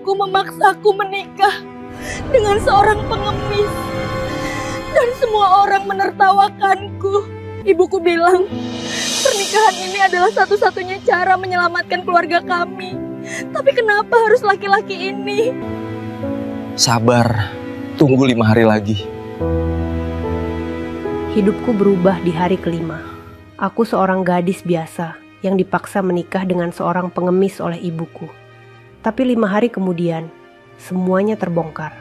ibuku memaksaku menikah dengan seorang pengemis. Dan semua orang menertawakanku. Ibuku bilang, pernikahan ini adalah satu-satunya cara menyelamatkan keluarga kami. Tapi kenapa harus laki-laki ini? Sabar, tunggu 5 hari lagi. Hidupku berubah di hari kelima. Aku seorang gadis biasa yang dipaksa menikah dengan seorang pengemis oleh ibuku. Tapi 5 hari kemudian, semuanya terbongkar.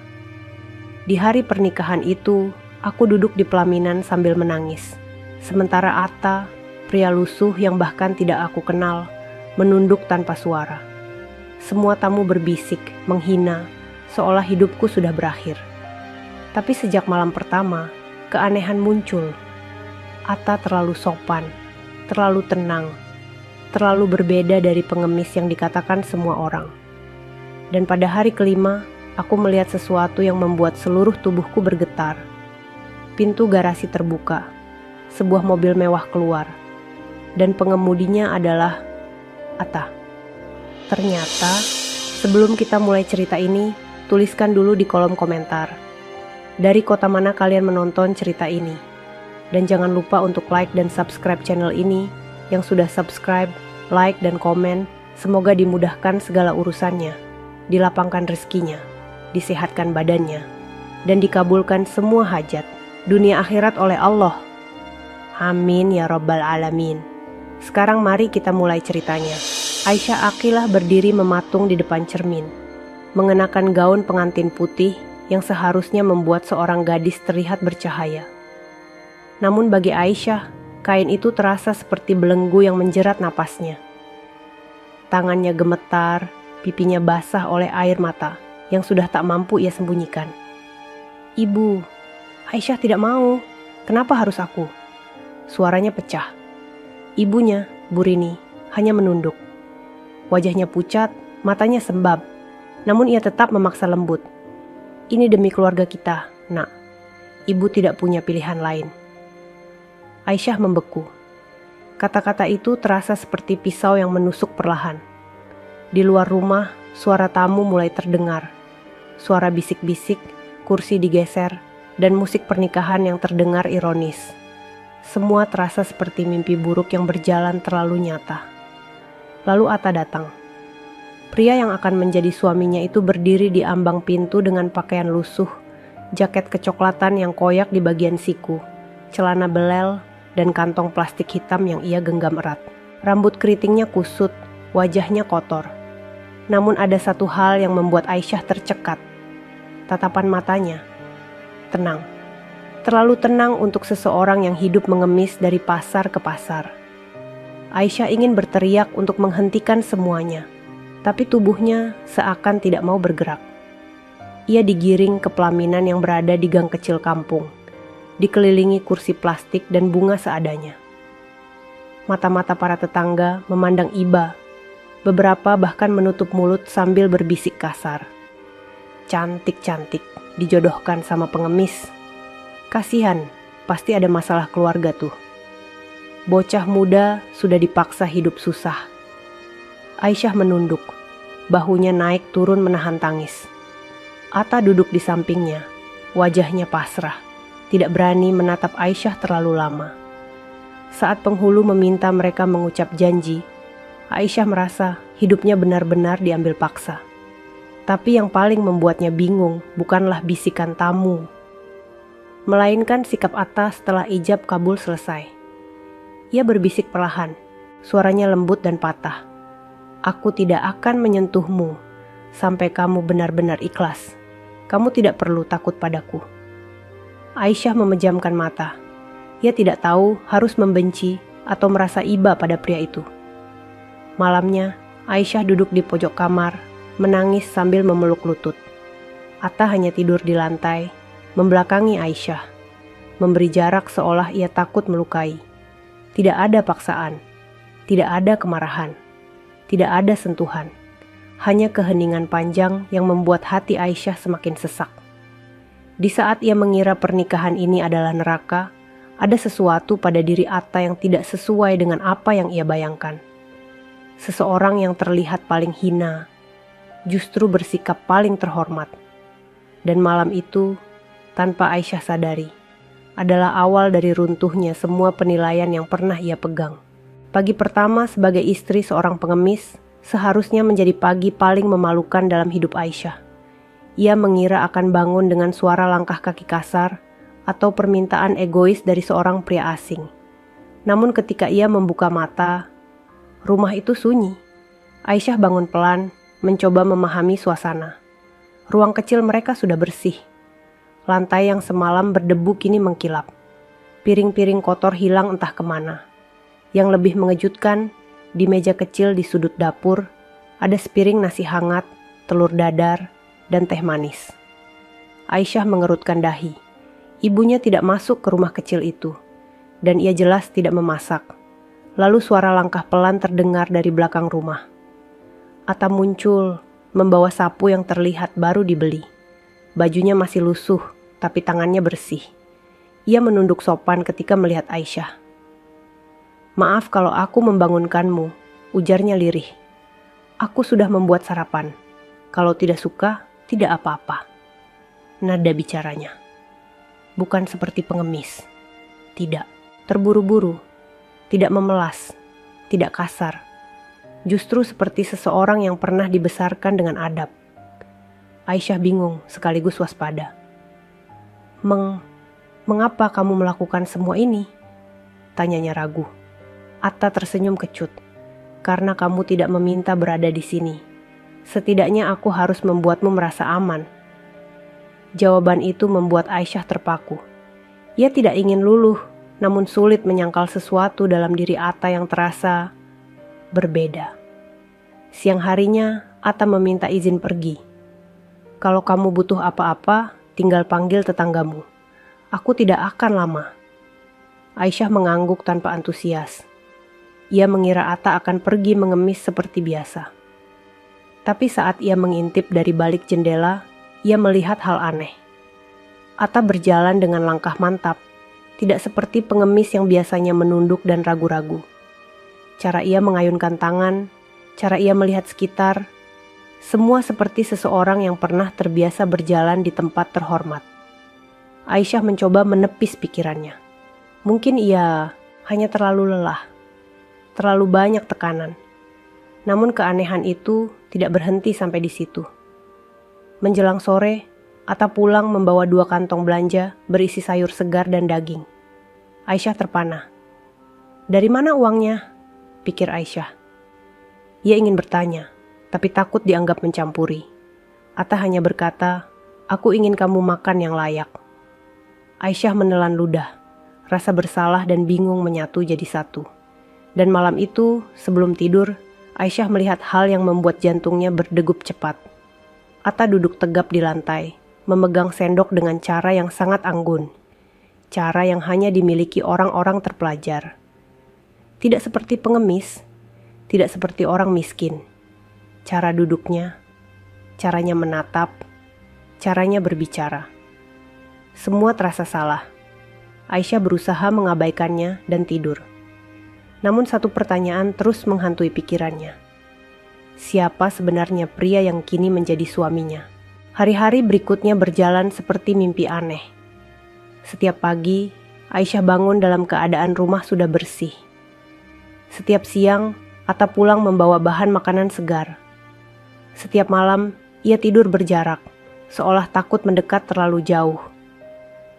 Di hari pernikahan itu, aku duduk di pelaminan sambil menangis. Sementara Atta, pria lusuh yang bahkan tidak aku kenal, menunduk tanpa suara. Semua tamu berbisik, menghina, seolah hidupku sudah berakhir. Tapi sejak malam pertama, keanehan muncul. Atta terlalu sopan, terlalu tenang, terlalu berbeda dari pengemis yang dikatakan semua orang. Dan pada hari kelima, aku melihat sesuatu yang membuat seluruh tubuhku bergetar. Pintu garasi terbuka, sebuah mobil mewah keluar, dan pengemudinya adalah Atta. Ternyata, sebelum kita mulai cerita ini, tuliskan dulu di kolom komentar dari kota mana kalian menonton cerita ini. Dan jangan lupa untuk like dan subscribe channel ini. Yang sudah subscribe, like dan komen, semoga dimudahkan segala urusannya, dilapangkan rezekinya, disehatkan badannya, dan dikabulkan semua hajat dunia akhirat oleh Allah. Amin ya rabbal alamin. Sekarang mari kita mulai ceritanya. Aisyah Aqilah berdiri mematung di depan cermin, mengenakan gaun pengantin putih yang seharusnya membuat seorang gadis terlihat bercahaya. Namun bagi Aisyah, kain itu terasa seperti belenggu yang menjerat napasnya. Tangannya gemetar, pipinya basah oleh air mata yang sudah tak mampu ia sembunyikan. "Ibu, Aisyah tidak mau. Kenapa harus aku?" Suaranya pecah. Ibunya, Bu Rini, hanya menunduk. Wajahnya pucat, matanya sembab, namun ia tetap memaksa lembut. "Ini demi keluarga kita, Nak. Ibu tidak punya pilihan lain." Aisyah membeku. Kata-kata itu terasa seperti pisau yang menusuk perlahan. Di luar rumah, suara tamu mulai terdengar. Suara bisik-bisik, kursi digeser, dan musik pernikahan yang terdengar ironis. Semua terasa seperti mimpi buruk yang berjalan terlalu nyata. Lalu Atta datang. Pria yang akan menjadi suaminya itu berdiri di ambang pintu dengan pakaian lusuh, jaket kecoklatan yang koyak di bagian siku, celana belel, dan kantong plastik hitam yang ia genggam erat. Rambut keritingnya kusut, wajahnya kotor. Namun ada satu hal yang membuat Aisyah tercekat. Tatapan matanya. Tenang. Terlalu tenang untuk seseorang yang hidup mengemis dari pasar ke pasar. Aisyah ingin berteriak untuk menghentikan semuanya, tapi tubuhnya seakan tidak mau bergerak. Ia digiring ke pelaminan yang berada di gang kecil kampung, dikelilingi kursi plastik dan bunga seadanya. Mata-mata para tetangga memandang iba, beberapa bahkan menutup mulut sambil berbisik kasar. Cantik-cantik, dijodohkan sama pengemis. Kasihan, pasti ada masalah keluarga tuh. Bocah muda sudah dipaksa hidup susah. Aisyah menunduk, bahunya naik turun menahan tangis. Atta duduk di sampingnya, wajahnya pasrah, tidak berani menatap Aisyah terlalu lama. Saat penghulu meminta mereka mengucap janji, Aisyah merasa hidupnya benar-benar diambil paksa. Tapi yang paling membuatnya bingung bukanlah bisikan tamu, melainkan sikap Atta setelah ijab kabul selesai. Ia berbisik perlahan, suaranya lembut dan patah. "Aku tidak akan menyentuhmu sampai kamu benar-benar ikhlas. Kamu tidak perlu takut padaku." Aisyah memejamkan mata. Ia tidak tahu harus membenci atau merasa iba pada pria itu. Malamnya, Aisyah duduk di pojok kamar, menangis sambil memeluk lutut. Atta hanya tidur di lantai, membelakangi Aisyah, memberi jarak seolah ia takut melukai. Tidak ada paksaan, tidak ada kemarahan, tidak ada sentuhan, hanya keheningan panjang yang membuat hati Aisyah semakin sesak. Di saat ia mengira pernikahan ini adalah neraka, ada sesuatu pada diri Atta yang tidak sesuai dengan apa yang ia bayangkan. Seseorang yang terlihat paling hina, justru bersikap paling terhormat. Dan malam itu, tanpa Aisyah sadari, adalah awal dari runtuhnya semua penilaian yang pernah ia pegang. Pagi pertama sebagai istri seorang pengemis seharusnya menjadi pagi paling memalukan dalam hidup Aisyah. Ia mengira akan bangun dengan suara langkah kaki kasar atau permintaan egois dari seorang pria asing. Namun ketika ia membuka mata, rumah itu sunyi. Aisyah bangun pelan, mencoba memahami suasana. Ruang kecil mereka sudah bersih. Lantai yang semalam berdebu kini mengkilap. Piring-piring kotor hilang entah kemana. Yang lebih mengejutkan, di meja kecil di sudut dapur, ada sepiring nasi hangat, telur dadar, dan teh manis. Aisyah mengerutkan dahi. Ibunya tidak masuk ke rumah kecil itu, dan ia jelas tidak memasak. Lalu suara langkah pelan terdengar dari belakang rumah. Atta muncul, membawa sapu yang terlihat baru dibeli. Bajunya masih lusuh, tapi tangannya bersih. Ia menunduk sopan ketika melihat Aisyah. "Maaf kalau aku membangunkanmu," ujarnya lirih. "Aku sudah membuat sarapan. Kalau tidak suka, tidak apa-apa." Nada bicaranya bukan seperti pengemis. Tidak terburu-buru, tidak memelas, tidak kasar. Justru seperti seseorang yang pernah dibesarkan dengan adab. Aisyah bingung sekaligus waspada. Mengapa kamu melakukan semua ini?" tanyanya ragu. Atta tersenyum kecut. "Karena kamu tidak meminta berada di sini. Setidaknya aku harus membuatmu merasa aman." Jawaban itu membuat Aisyah terpaku. Ia tidak ingin luluh, namun sulit menyangkal sesuatu dalam diri Atta yang terasa berbeda. Siang harinya, Atta meminta izin pergi. "Kalau kamu butuh apa-apa, tinggal panggil tetanggamu. Aku tidak akan lama." Aisyah mengangguk tanpa antusias. Ia mengira Atta akan pergi mengemis seperti biasa. Tapi saat ia mengintip dari balik jendela, ia melihat hal aneh. Atta berjalan dengan langkah mantap, tidak seperti pengemis yang biasanya menunduk dan ragu-ragu. Cara ia mengayunkan tangan, cara ia melihat sekitar, semua seperti seseorang yang pernah terbiasa berjalan di tempat terhormat. Aisyah mencoba menepis pikirannya. Mungkin ia hanya terlalu lelah, terlalu banyak tekanan. Namun keanehan itu tidak berhenti sampai di situ. Menjelang sore, Atta pulang membawa 2 kantong belanja berisi sayur segar dan daging. Aisyah terpana. "Dari mana uangnya?" pikir Aisyah. Ia ingin bertanya, tapi takut dianggap mencampuri. Atta hanya berkata, "Aku ingin kamu makan yang layak." Aisyah menelan ludah. Rasa bersalah dan bingung menyatu jadi satu. Dan malam itu, sebelum tidur, Aisyah melihat hal yang membuat jantungnya berdegup cepat. Atta duduk tegap di lantai, memegang sendok dengan cara yang sangat anggun. Cara yang hanya dimiliki orang-orang terpelajar. Tidak seperti pengemis, tidak seperti orang miskin. Cara duduknya, caranya menatap, caranya berbicara. Semua terasa salah. Aisyah berusaha mengabaikannya dan tidur. Namun satu pertanyaan terus menghantui pikirannya. Siapa sebenarnya pria yang kini menjadi suaminya? Hari-hari berikutnya berjalan seperti mimpi aneh. Setiap pagi, Aisyah bangun dalam keadaan rumah sudah bersih. Setiap siang, Atta pulang membawa bahan makanan segar. Setiap malam, ia tidur berjarak, seolah takut mendekat terlalu jauh.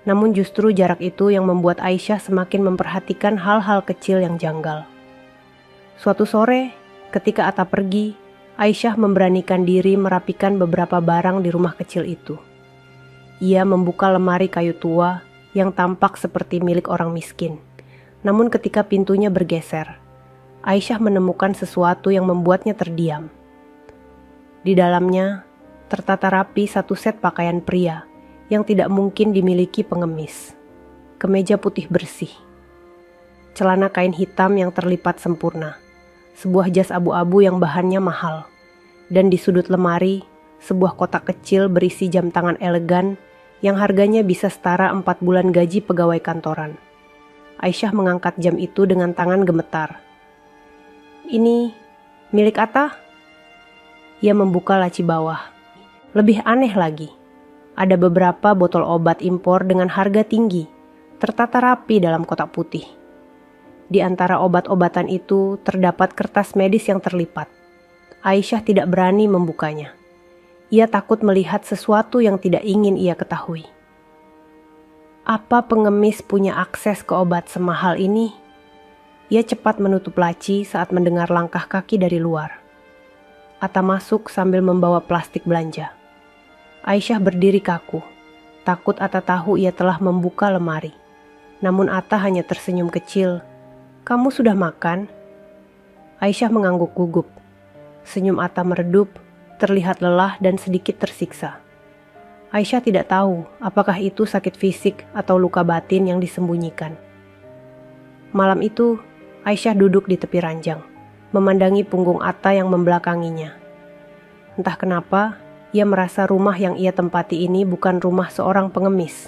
Namun justru jarak itu yang membuat Aisyah semakin memperhatikan hal-hal kecil yang janggal. Suatu sore, ketika Atta pergi, Aisyah memberanikan diri merapikan beberapa barang di rumah kecil itu. Ia membuka lemari kayu tua yang tampak seperti milik orang miskin. Namun ketika pintunya bergeser, Aisyah menemukan sesuatu yang membuatnya terdiam. Di dalamnya, tertata rapi satu set pakaian pria yang tidak mungkin dimiliki pengemis. Kemeja putih bersih, celana kain hitam yang terlipat sempurna, sebuah jas abu-abu yang bahannya mahal, dan di sudut lemari, sebuah kotak kecil berisi jam tangan elegan yang harganya bisa setara 4 bulan gaji pegawai kantoran. Aisyah mengangkat jam itu dengan tangan gemetar. "Ini milik Atta?" ia membuka laci bawah. Lebih aneh lagi, ada beberapa botol obat impor dengan harga tinggi, tertata rapi dalam kotak putih. Di antara obat-obatan itu terdapat kertas medis yang terlipat. Aisyah tidak berani membukanya. Ia takut melihat sesuatu yang tidak ingin ia ketahui. Apa pengemis punya akses ke obat semahal ini? Ia cepat menutup laci saat mendengar langkah kaki dari luar. Atta masuk sambil membawa plastik belanja. Aisyah berdiri kaku. Takut Atta tahu ia telah membuka lemari. Namun Atta hanya tersenyum kecil. "Kamu sudah makan?" Aisyah mengangguk gugup. Senyum Atta meredup, terlihat lelah dan sedikit tersiksa. Aisyah tidak tahu apakah itu sakit fisik atau luka batin yang disembunyikan. Malam itu, Aisyah duduk di tepi ranjang, memandangi punggung Atta yang membelakanginya. Entah kenapa, ia merasa rumah yang ia tempati ini bukan rumah seorang pengemis.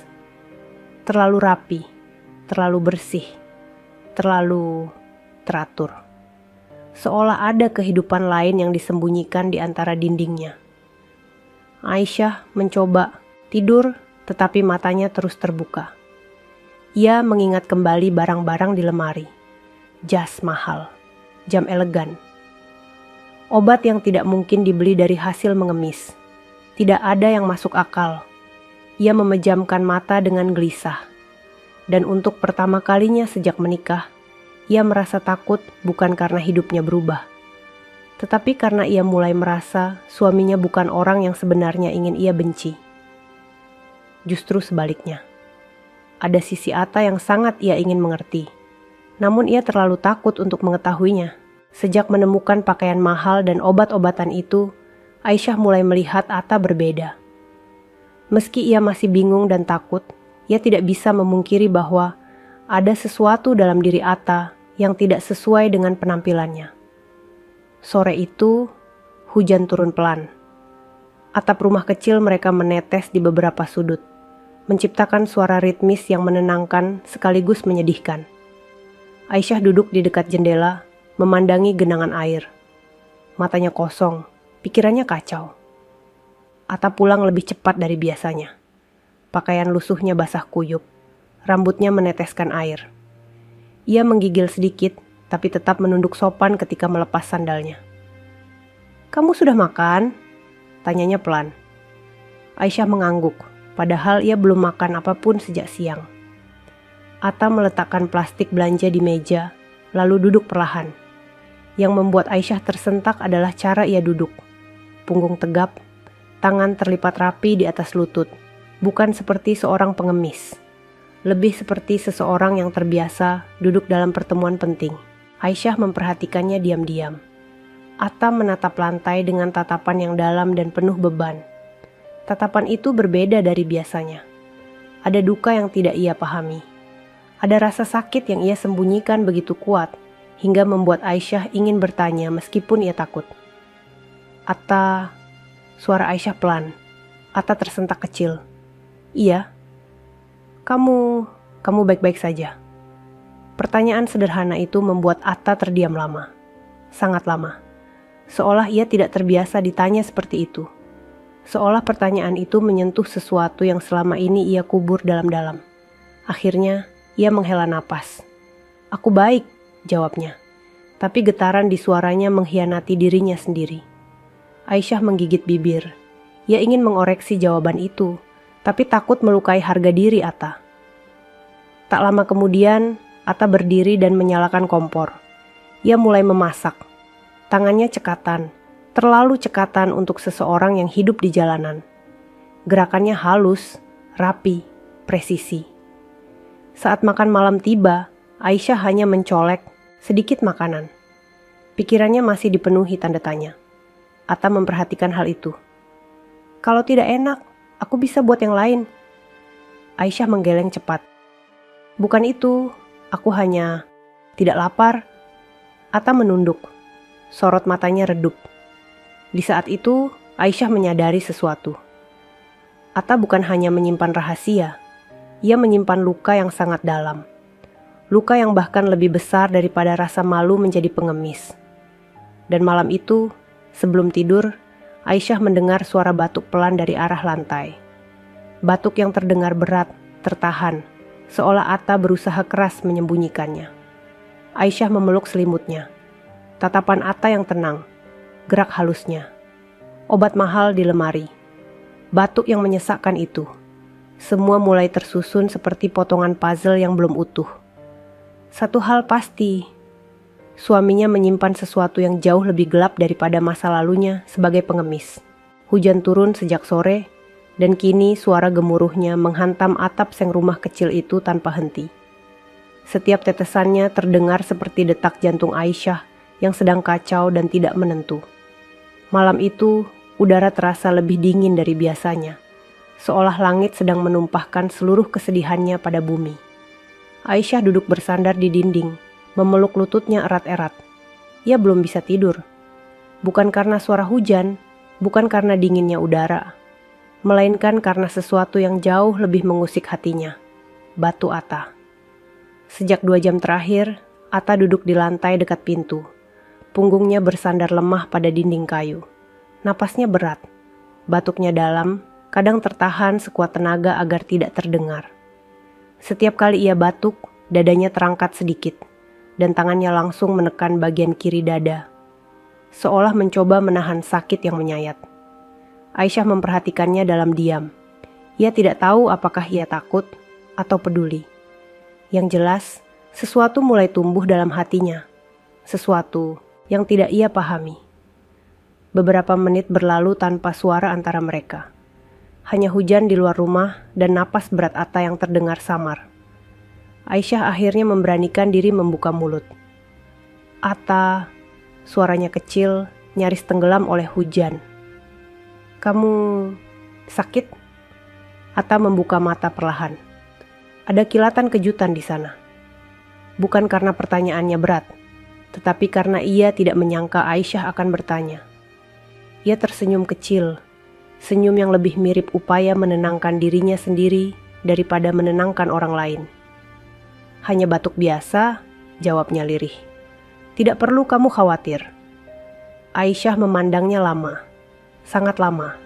Terlalu rapi, terlalu bersih, terlalu teratur. Seolah ada kehidupan lain yang disembunyikan di antara dindingnya. Aisyah mencoba tidur, tetapi matanya terus terbuka. Ia mengingat kembali barang-barang di lemari. Jas mahal, jam elegan. Obat yang tidak mungkin dibeli dari hasil mengemis. Tidak ada yang masuk akal. Ia memejamkan mata dengan gelisah. Dan untuk pertama kalinya sejak menikah, ia merasa takut bukan karena hidupnya berubah, tetapi karena ia mulai merasa suaminya bukan orang yang sebenarnya ingin ia benci. Justru sebaliknya. Ada sisi Atta yang sangat ia ingin mengerti, namun ia terlalu takut untuk mengetahuinya. Sejak menemukan pakaian mahal dan obat-obatan itu, Aisyah mulai melihat Atta berbeda. Meski ia masih bingung dan takut, ia tidak bisa memungkiri bahwa ada sesuatu dalam diri Atta yang tidak sesuai dengan penampilannya. Sore itu, hujan turun pelan. Atap rumah kecil mereka menetes di beberapa sudut, menciptakan suara ritmis yang menenangkan sekaligus menyedihkan. Aisyah duduk di dekat jendela, memandangi genangan air. Matanya kosong, pikirannya kacau. Atta pulang lebih cepat dari biasanya. Pakaian lusuhnya basah kuyup, rambutnya meneteskan air. Ia menggigil sedikit, tapi tetap menunduk sopan ketika melepas sandalnya. "Kamu sudah makan?" tanyanya pelan. Aisyah mengangguk, padahal ia belum makan apapun sejak siang. Atta meletakkan plastik belanja di meja, lalu duduk perlahan. Yang membuat Aisyah tersentak adalah cara ia duduk. Punggung tegap, tangan terlipat rapi di atas lutut, bukan seperti seorang pengemis. Lebih seperti seseorang yang terbiasa duduk dalam pertemuan penting. Aisyah memperhatikannya diam-diam. Atta menatap lantai dengan tatapan yang dalam dan penuh beban. Tatapan itu berbeda dari biasanya. Ada duka yang tidak ia pahami. Ada rasa sakit yang ia sembunyikan begitu kuat, hingga membuat Aisyah ingin bertanya meskipun ia takut. "Atta," suara Aisyah pelan. Atta tersentak kecil. "Iya." Kamu baik-baik saja?" Pertanyaan sederhana itu membuat Atta terdiam lama. Sangat lama. Seolah ia tidak terbiasa ditanya seperti itu. Seolah pertanyaan itu menyentuh sesuatu yang selama ini ia kubur dalam-dalam. Akhirnya, ia menghela napas. "Aku baik," jawabnya. Tapi getaran di suaranya mengkhianati dirinya sendiri. Aisyah menggigit bibir. Ia ingin mengoreksi jawaban itu, tapi takut melukai harga diri Atta. Tak lama kemudian, Atta berdiri dan menyalakan kompor. Ia mulai memasak. Tangannya cekatan, terlalu cekatan untuk seseorang yang hidup di jalanan. Gerakannya halus, rapi, presisi. Saat makan malam tiba, Aisyah hanya mencolek sedikit makanan. Pikirannya masih dipenuhi tanda tanya. Atta memperhatikan hal itu. "Kalau tidak enak, aku bisa buat yang lain." Aisyah menggeleng cepat. "Bukan itu, aku hanya tidak lapar." Atta menunduk. Sorot matanya redup. Di saat itu, Aisyah menyadari sesuatu. Atta bukan hanya menyimpan rahasia, ia menyimpan luka yang sangat dalam. Luka yang bahkan lebih besar daripada rasa malu menjadi pengemis. Dan malam itu, sebelum tidur, Aisyah mendengar suara batuk pelan dari arah lantai. Batuk yang terdengar berat, tertahan, seolah Atta berusaha keras menyembunyikannya. Aisyah memeluk selimutnya. Tatapan Atta yang tenang, gerak halusnya. Obat mahal di lemari. Batuk yang menyesakkan itu. Semua mulai tersusun seperti potongan puzzle yang belum utuh. Satu hal pasti, suaminya menyimpan sesuatu yang jauh lebih gelap daripada masa lalunya sebagai pengemis. Hujan turun sejak sore, dan kini suara gemuruhnya menghantam atap seng rumah kecil itu tanpa henti. Setiap tetesannya terdengar seperti detak jantung Aisyah yang sedang kacau dan tidak menentu. Malam itu, udara terasa lebih dingin dari biasanya, seolah langit sedang menumpahkan seluruh kesedihannya pada bumi. Aisyah duduk bersandar di dinding, memeluk lututnya erat-erat. Ia belum bisa tidur. Bukan karena suara hujan, bukan karena dinginnya udara, melainkan karena sesuatu yang jauh lebih mengusik hatinya. Batu Atta. Sejak 2 jam terakhir, Atta duduk di lantai dekat pintu. Punggungnya bersandar lemah pada dinding kayu. Napasnya berat. Batuknya dalam, kadang tertahan sekuat tenaga agar tidak terdengar. Setiap kali ia batuk, dadanya terangkat sedikit, dan tangannya langsung menekan bagian kiri dada, seolah mencoba menahan sakit yang menyayat. Aisyah memperhatikannya dalam diam. Ia tidak tahu apakah ia takut atau peduli. Yang jelas, sesuatu mulai tumbuh dalam hatinya, sesuatu yang tidak ia pahami. Beberapa menit berlalu tanpa suara antara mereka. Hanya hujan di luar rumah dan napas berat Atta yang terdengar samar. Aisyah akhirnya memberanikan diri membuka mulut. Atta, suaranya kecil, nyaris tenggelam oleh hujan. Kamu sakit? Atta membuka mata perlahan. Ada kilatan kejutan di sana. Bukan karena pertanyaannya berat, tetapi karena ia tidak menyangka Aisyah akan bertanya. Ia tersenyum kecil, senyum yang lebih mirip upaya menenangkan dirinya sendiri daripada menenangkan orang lain. Hanya batuk biasa, jawabnya lirih. Tidak perlu kamu khawatir. Aisyah memandangnya lama, sangat lama.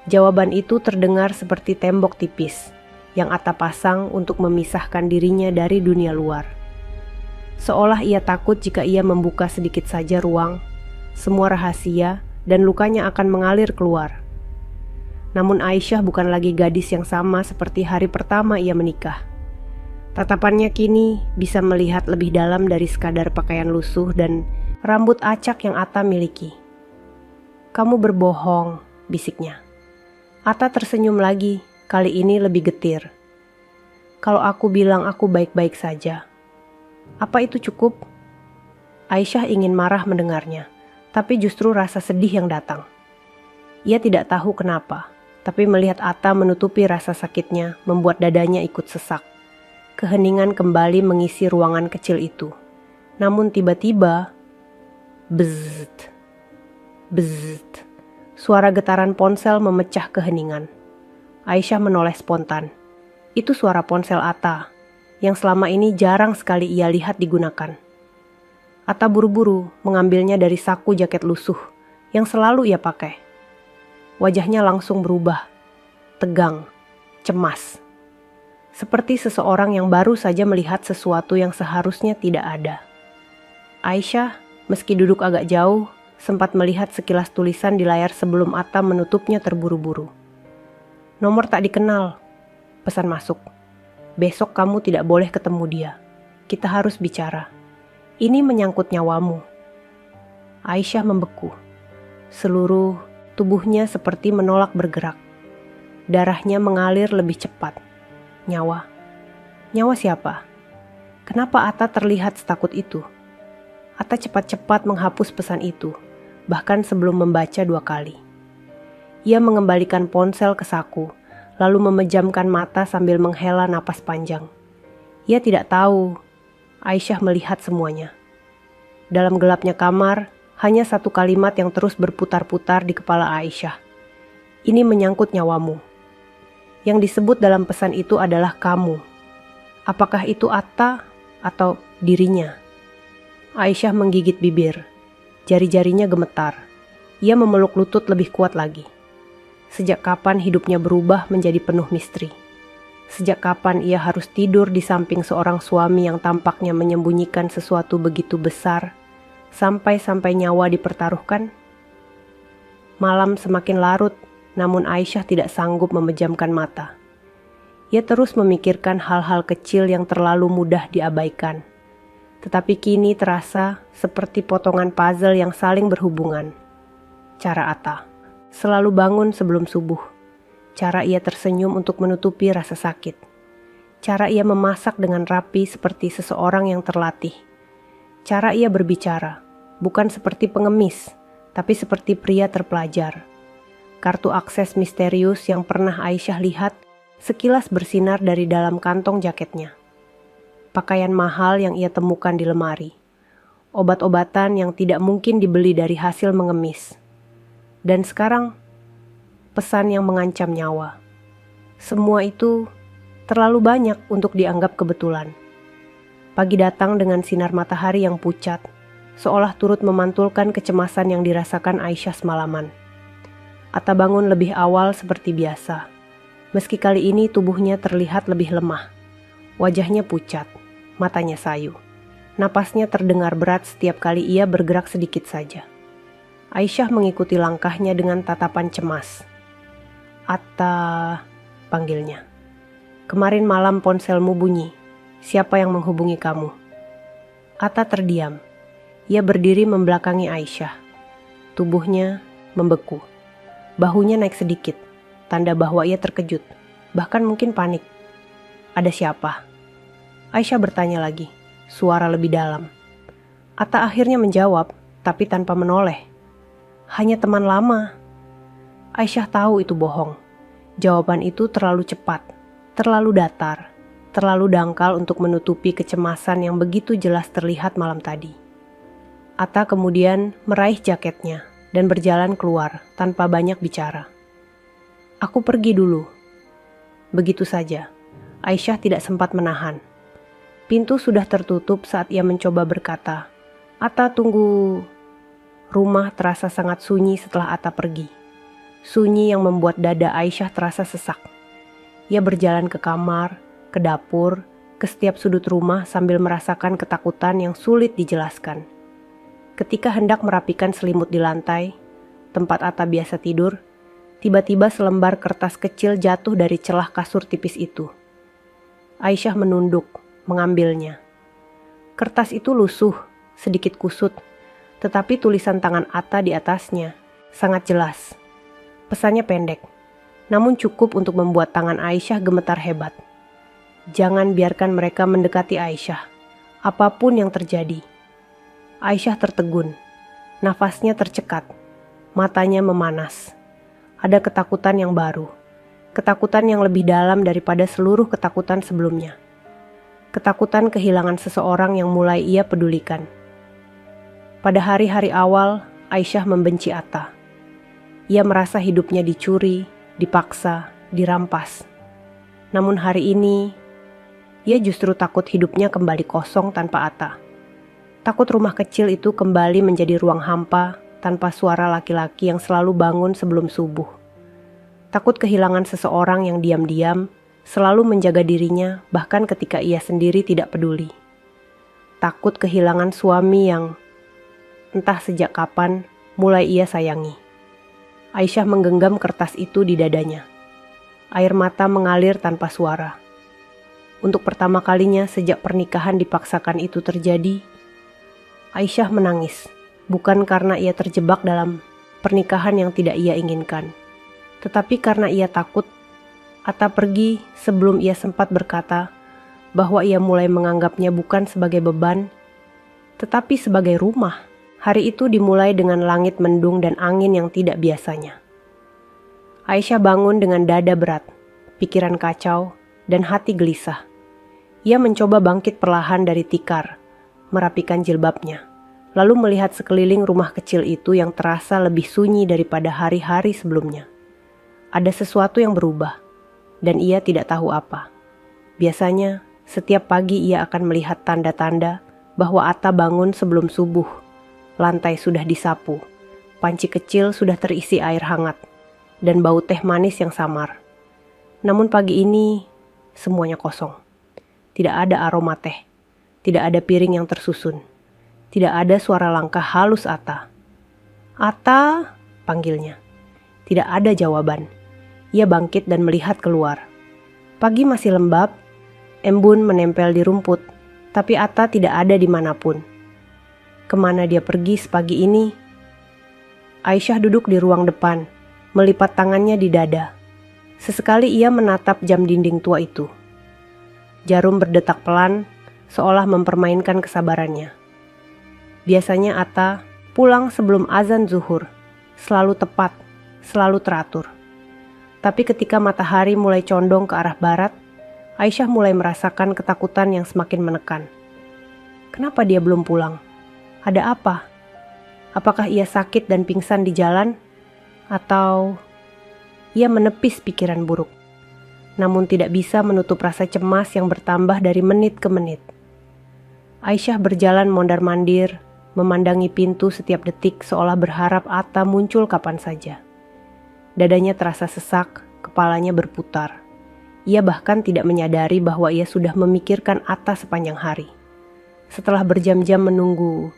Jawaban itu terdengar seperti tembok tipis yang Atta pasang untuk memisahkan dirinya dari dunia luar. Seolah ia takut jika ia membuka sedikit saja ruang, semua rahasia dan lukanya akan mengalir keluar. Namun Aisyah bukan lagi gadis yang sama seperti hari pertama ia menikah. Tatapannya kini bisa melihat lebih dalam dari sekadar pakaian lusuh dan rambut acak yang Atta miliki. Kamu berbohong, bisiknya. Atta tersenyum lagi, kali ini lebih getir. Kalau aku bilang aku baik-baik saja, apa itu cukup? Aisyah ingin marah mendengarnya, tapi justru rasa sedih yang datang. Ia tidak tahu kenapa, tapi melihat Atta menutupi rasa sakitnya membuat dadanya ikut sesak. Keheningan kembali mengisi ruangan kecil itu. Namun tiba-tiba, bzzzt, bzzzt, suara getaran ponsel memecah keheningan. Aisyah menoleh spontan. Itu suara ponsel Atta, yang selama ini jarang sekali ia lihat digunakan. Atta buru-buru mengambilnya dari saku jaket lusuh yang selalu ia pakai. Wajahnya langsung berubah, tegang, cemas. Seperti seseorang yang baru saja melihat sesuatu yang seharusnya tidak ada. Aisyah, meski duduk agak jauh, sempat melihat sekilas tulisan di layar sebelum Atta menutupnya terburu-buru. Nomor tak dikenal, pesan masuk. Besok kamu tidak boleh ketemu dia. Kita harus bicara. Ini menyangkut nyawamu. Aisyah membeku. Seluruh tubuhnya seperti menolak bergerak. Darahnya mengalir lebih cepat. Nyawa. Nyawa siapa? Kenapa Atta terlihat setakut itu? Atta cepat-cepat menghapus pesan itu, bahkan sebelum membaca 2 kali. Ia mengembalikan ponsel ke saku, lalu memejamkan mata sambil menghela napas panjang. Ia tidak tahu. Aisyah melihat semuanya. Dalam gelapnya kamar, hanya satu kalimat yang terus berputar-putar di kepala Aisyah. Ini menyangkut nyawamu. Yang disebut dalam pesan itu adalah kamu. Apakah itu Atta atau dirinya? Aisyah menggigit bibir. Jari-jarinya gemetar. Ia memeluk lutut lebih kuat lagi. Sejak kapan hidupnya berubah menjadi penuh misteri? Sejak kapan ia harus tidur di samping seorang suami yang tampaknya menyembunyikan sesuatu begitu besar, sampai-sampai nyawa dipertaruhkan? Malam semakin larut, namun Aisyah tidak sanggup memejamkan mata. Ia terus memikirkan hal-hal kecil yang terlalu mudah diabaikan. Tetapi kini terasa seperti potongan puzzle yang saling berhubungan. Cara Atta selalu bangun sebelum subuh. Cara ia tersenyum untuk menutupi rasa sakit. Cara ia memasak dengan rapi seperti seseorang yang terlatih. Cara ia berbicara, bukan seperti pengemis, tapi seperti pria terpelajar. Kartu akses misterius yang pernah Aisyah lihat sekilas bersinar dari dalam kantong jaketnya. Pakaian mahal yang ia temukan di lemari. Obat-obatan yang tidak mungkin dibeli dari hasil mengemis. Dan sekarang, pesan yang mengancam nyawa. Semua itu terlalu banyak untuk dianggap kebetulan. Pagi datang dengan sinar matahari yang pucat, seolah turut memantulkan kecemasan yang dirasakan Aisyah semalaman. Atta bangun lebih awal seperti biasa. Meski kali ini tubuhnya terlihat lebih lemah. Wajahnya pucat, matanya sayu. Napasnya terdengar berat setiap kali ia bergerak sedikit saja. Aisyah mengikuti langkahnya dengan tatapan cemas. "Atta," panggilnya. "Kemarin malam ponselmu bunyi. Siapa yang menghubungi kamu?" Atta terdiam. Ia berdiri membelakangi Aisyah. Tubuhnya membeku. Bahunya naik sedikit, tanda bahwa ia terkejut, bahkan mungkin panik. "Ada siapa?" Aisyah bertanya lagi, suara lebih dalam. Atta akhirnya menjawab, tapi tanpa menoleh. "Hanya teman lama." Aisyah tahu itu bohong. Jawaban itu terlalu cepat, terlalu datar, terlalu dangkal untuk menutupi kecemasan yang begitu jelas terlihat malam tadi. Atta kemudian meraih jaketnya dan berjalan keluar tanpa banyak bicara. "Aku pergi dulu." Begitu saja. Aisyah tidak sempat menahan. Pintu sudah tertutup saat ia mencoba berkata, "Atta, tunggu." Rumah terasa sangat sunyi setelah Atta pergi. Sunyi yang membuat dada Aisyah terasa sesak. Ia berjalan ke kamar, ke dapur, ke setiap sudut rumah sambil merasakan ketakutan yang sulit dijelaskan. Ketika hendak merapikan selimut di lantai, tempat Atta biasa tidur, tiba-tiba selembar kertas kecil jatuh dari celah kasur tipis itu. Aisyah menunduk, mengambilnya. Kertas itu lusuh, sedikit kusut, tetapi tulisan tangan Atta di atasnya sangat jelas. Pesannya pendek, namun cukup untuk membuat tangan Aisyah gemetar hebat. Jangan biarkan mereka mendekati Aisyah, apapun yang terjadi. Aisyah tertegun, nafasnya tercekat, matanya memanas. Ada ketakutan yang baru, ketakutan yang lebih dalam daripada seluruh ketakutan sebelumnya. Ketakutan kehilangan seseorang yang mulai ia pedulikan. Pada hari-hari awal, Aisyah membenci Atta. Ia merasa hidupnya dicuri, dipaksa, dirampas. Namun hari ini, ia justru takut hidupnya kembali kosong tanpa Atta. Takut rumah kecil itu kembali menjadi ruang hampa tanpa suara laki-laki yang selalu bangun sebelum subuh. Takut kehilangan seseorang yang diam-diam selalu menjaga dirinya bahkan ketika ia sendiri tidak peduli. Takut kehilangan suami yang entah sejak kapan mulai ia sayangi. Aisyah menggenggam kertas itu di dadanya. Air mata mengalir tanpa suara. Untuk pertama kalinya sejak pernikahan dipaksakan itu terjadi, Aisyah menangis, bukan karena ia terjebak dalam pernikahan yang tidak ia inginkan, tetapi karena ia takut Atta pergi sebelum ia sempat berkata bahwa ia mulai menganggapnya bukan sebagai beban, tetapi sebagai rumah. Hari itu dimulai dengan langit mendung dan angin yang tidak biasanya. Aisyah bangun dengan dada berat, pikiran kacau, dan hati gelisah. Ia mencoba bangkit perlahan dari tikar, merapikan jilbabnya, lalu melihat sekeliling rumah kecil itu yang terasa lebih sunyi daripada hari-hari sebelumnya. Ada sesuatu yang berubah, dan ia tidak tahu apa. Biasanya, setiap pagi ia akan melihat tanda-tanda bahwa Atta bangun sebelum subuh. Lantai sudah disapu, Panci kecil sudah terisi air hangat dan bau teh manis yang samar. Namun pagi ini semuanya kosong. Tidak ada aroma teh, tidak ada piring yang tersusun, tidak ada suara langkah halus Atta. "Atta," panggilnya. Tidak ada jawaban. Ia bangkit dan melihat keluar. Pagi masih lembab, embun menempel di rumput, tapi Atta tidak ada dimanapun. Kemana dia pergi sepagi ini? Aisyah duduk di ruang depan, melipat tangannya di dada. Sesekali ia menatap jam dinding tua itu. Jarum berdetak pelan, seolah mempermainkan kesabarannya. Biasanya Atta pulang sebelum azan zuhur, selalu tepat, selalu teratur. Tapi ketika matahari mulai condong ke arah barat, Aisyah mulai merasakan ketakutan yang semakin menekan. Kenapa dia belum pulang? Ada apa? Apakah ia sakit dan pingsan di jalan? Atau ia menepis pikiran buruk, namun tidak bisa menutup rasa cemas yang bertambah dari menit ke menit. Aisyah berjalan mondar-mandir, memandangi pintu setiap detik seolah berharap Atta muncul kapan saja. Dadanya terasa sesak, kepalanya berputar. Ia bahkan tidak menyadari bahwa ia sudah memikirkan Atta sepanjang hari. Setelah berjam-jam menunggu,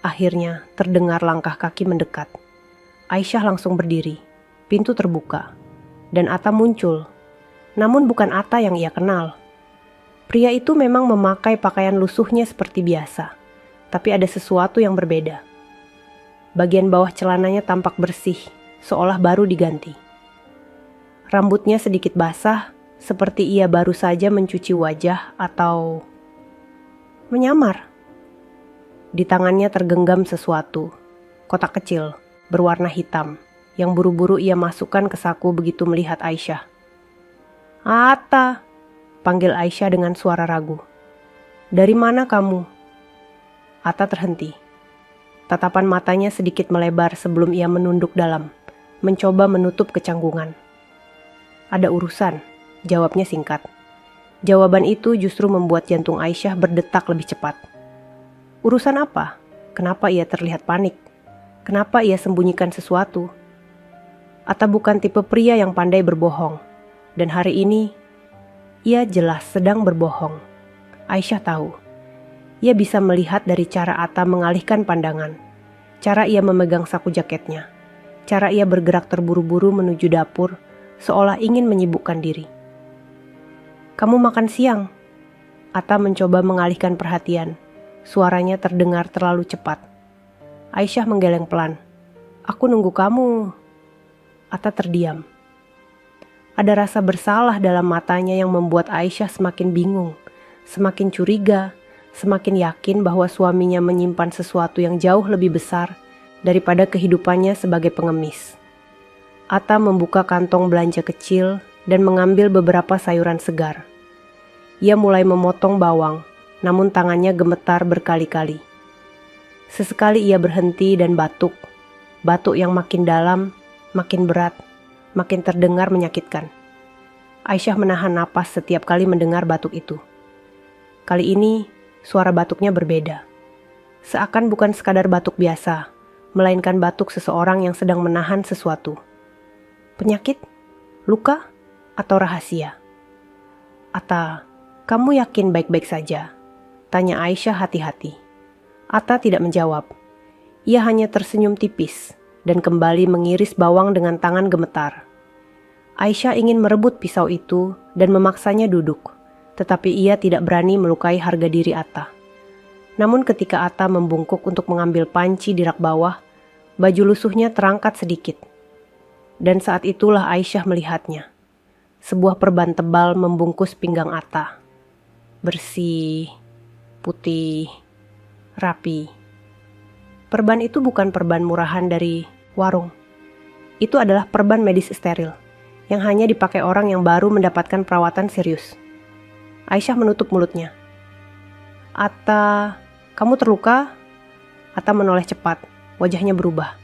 akhirnya terdengar langkah kaki mendekat. Aisyah langsung berdiri. Pintu terbuka. Dan Atta muncul. Namun bukan Atta yang ia kenal. Pria itu memang memakai pakaian lusuhnya seperti biasa. Tapi ada sesuatu yang berbeda. Bagian bawah celananya tampak bersih, seolah baru diganti. Rambutnya sedikit basah, seperti ia baru saja mencuci wajah atau menyamar. Di tangannya tergenggam sesuatu, kotak kecil, berwarna hitam, yang buru-buru ia masukkan ke saku begitu melihat Aisyah. "Atta," panggil Aisyah dengan suara ragu. "Dari mana kamu?" Atta terhenti. Tatapan matanya sedikit melebar sebelum ia menunduk dalam, mencoba menutup kecanggungan. "Ada urusan," jawabnya singkat. Jawaban itu justru membuat jantung Aisyah berdetak lebih cepat. Urusan apa? Kenapa ia terlihat panik? Kenapa ia sembunyikan sesuatu? Atta bukan tipe pria yang pandai berbohong. Dan hari ini, ia jelas sedang berbohong. Aisyah tahu. Ia bisa melihat dari cara Atta mengalihkan pandangan. Cara ia memegang saku jaketnya. Cara ia bergerak terburu-buru menuju dapur, seolah ingin menyibukkan diri. "Kamu makan siang?" Atta mencoba mengalihkan perhatian. Suaranya terdengar terlalu cepat. Aisyah menggeleng pelan. "Aku nunggu kamu." Atta terdiam. Ada rasa bersalah dalam matanya yang membuat Aisyah semakin bingung, semakin curiga, semakin yakin bahwa suaminya menyimpan sesuatu yang jauh lebih besar daripada kehidupannya sebagai pengemis. Atta membuka kantong belanja kecil dan mengambil beberapa sayuran segar. Ia mulai memotong bawang, namun tangannya gemetar berkali-kali. Sesekali ia berhenti dan batuk. Batuk yang makin dalam, makin berat, makin terdengar menyakitkan. Aisyah menahan napas setiap kali mendengar batuk itu. Kali ini, suara batuknya berbeda. Seakan bukan sekadar batuk biasa, melainkan batuk seseorang yang sedang menahan sesuatu. Penyakit? Luka? Atau rahasia? "Atta, kamu yakin baik-baik saja?" tanya Aisyah hati-hati. Atta tidak menjawab. Ia hanya tersenyum tipis dan kembali mengiris bawang dengan tangan gemetar. Aisyah ingin merebut pisau itu dan memaksanya duduk, tetapi ia tidak berani melukai harga diri Atta. Namun ketika Atta membungkuk untuk mengambil panci di rak bawah, baju lusuhnya terangkat sedikit. Dan saat itulah Aisyah melihatnya. Sebuah perban tebal membungkus pinggang Atta. Bersih, putih, rapi. Perban itu bukan perban murahan dari warung. Itu adalah perban medis steril yang hanya dipakai orang yang baru mendapatkan perawatan serius. Aisyah menutup mulutnya. "Atta, kamu terluka?" Atta menoleh cepat, wajahnya berubah.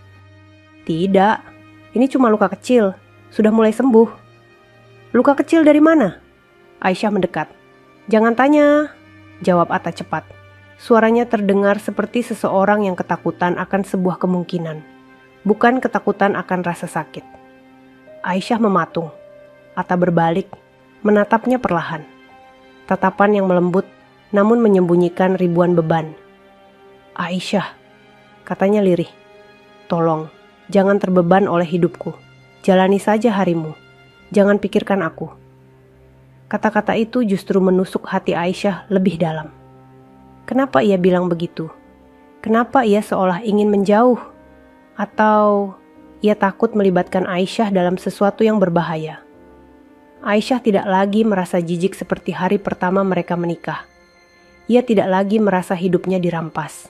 "Tidak, ini cuma luka kecil, sudah mulai sembuh." "Luka kecil dari mana?" Aisyah mendekat. "Jangan tanya," jawab Atta cepat. Suaranya terdengar seperti seseorang yang ketakutan akan sebuah kemungkinan. bukan ketakutan akan rasa sakit. Aisyah mematung. Atta berbalik, menatapnya perlahan. Tatapan yang melembut, namun menyembunyikan ribuan beban. "Aisyah," katanya lirih. "Tolong, jangan terbeban oleh hidupku. Jalani saja harimu. Jangan pikirkan aku." Kata-kata itu justru menusuk hati Aisyah lebih dalam. Kenapa ia bilang begitu? Kenapa ia seolah ingin menjauh? Atau ia takut melibatkan Aisyah dalam sesuatu yang berbahaya? Aisyah tidak lagi merasa jijik seperti hari pertama mereka menikah. Ia tidak lagi merasa hidupnya dirampas.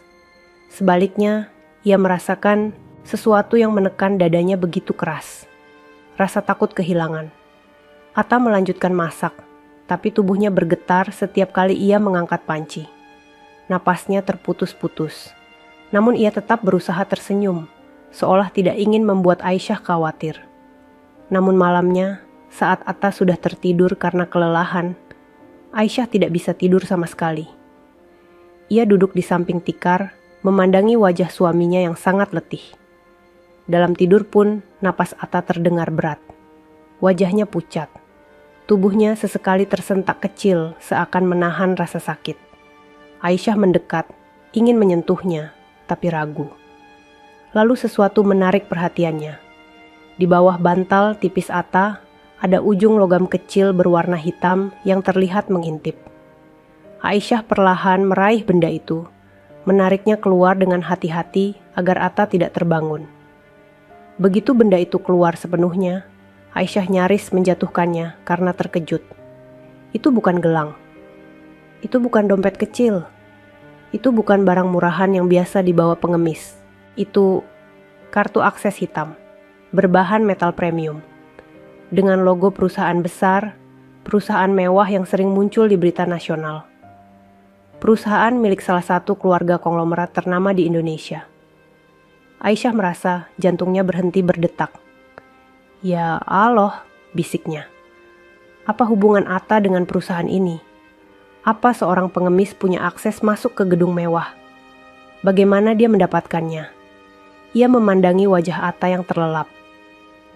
Sebaliknya, ia merasakan sesuatu yang menekan dadanya begitu keras. Rasa takut kehilangan. Atta melanjutkan masak, tapi tubuhnya bergetar setiap kali ia mengangkat panci. Napasnya terputus-putus. Namun ia tetap berusaha tersenyum, seolah tidak ingin membuat Aisyah khawatir. Namun malamnya, saat Atta sudah tertidur karena kelelahan, Aisyah tidak bisa tidur sama sekali. Ia duduk di samping tikar, memandangi wajah suaminya yang sangat letih. Dalam tidur pun, napas Atta terdengar berat. Wajahnya pucat. Tubuhnya sesekali tersentak kecil seakan menahan rasa sakit. Aisyah mendekat, ingin menyentuhnya, tapi ragu. Lalu sesuatu menarik perhatiannya. Di bawah bantal tipis Atta, ada ujung logam kecil berwarna hitam yang terlihat mengintip. Aisyah perlahan meraih benda itu, menariknya keluar dengan hati-hati agar Atta tidak terbangun. Begitu benda itu keluar sepenuhnya, Aisyah nyaris menjatuhkannya karena terkejut. Itu bukan gelang. Itu bukan dompet kecil. Itu bukan barang murahan yang biasa dibawa pengemis. Itu kartu akses hitam, berbahan metal premium. Dengan logo perusahaan besar, perusahaan mewah yang sering muncul di berita nasional. Perusahaan milik salah satu keluarga konglomerat ternama di Indonesia. Aisyah merasa jantungnya berhenti berdetak. "Ya Allah," bisiknya. "Apa hubungan Atta dengan perusahaan ini? Apa seorang pengemis punya akses masuk ke gedung mewah? Bagaimana dia mendapatkannya?" Ia memandangi wajah Atta yang terlelap.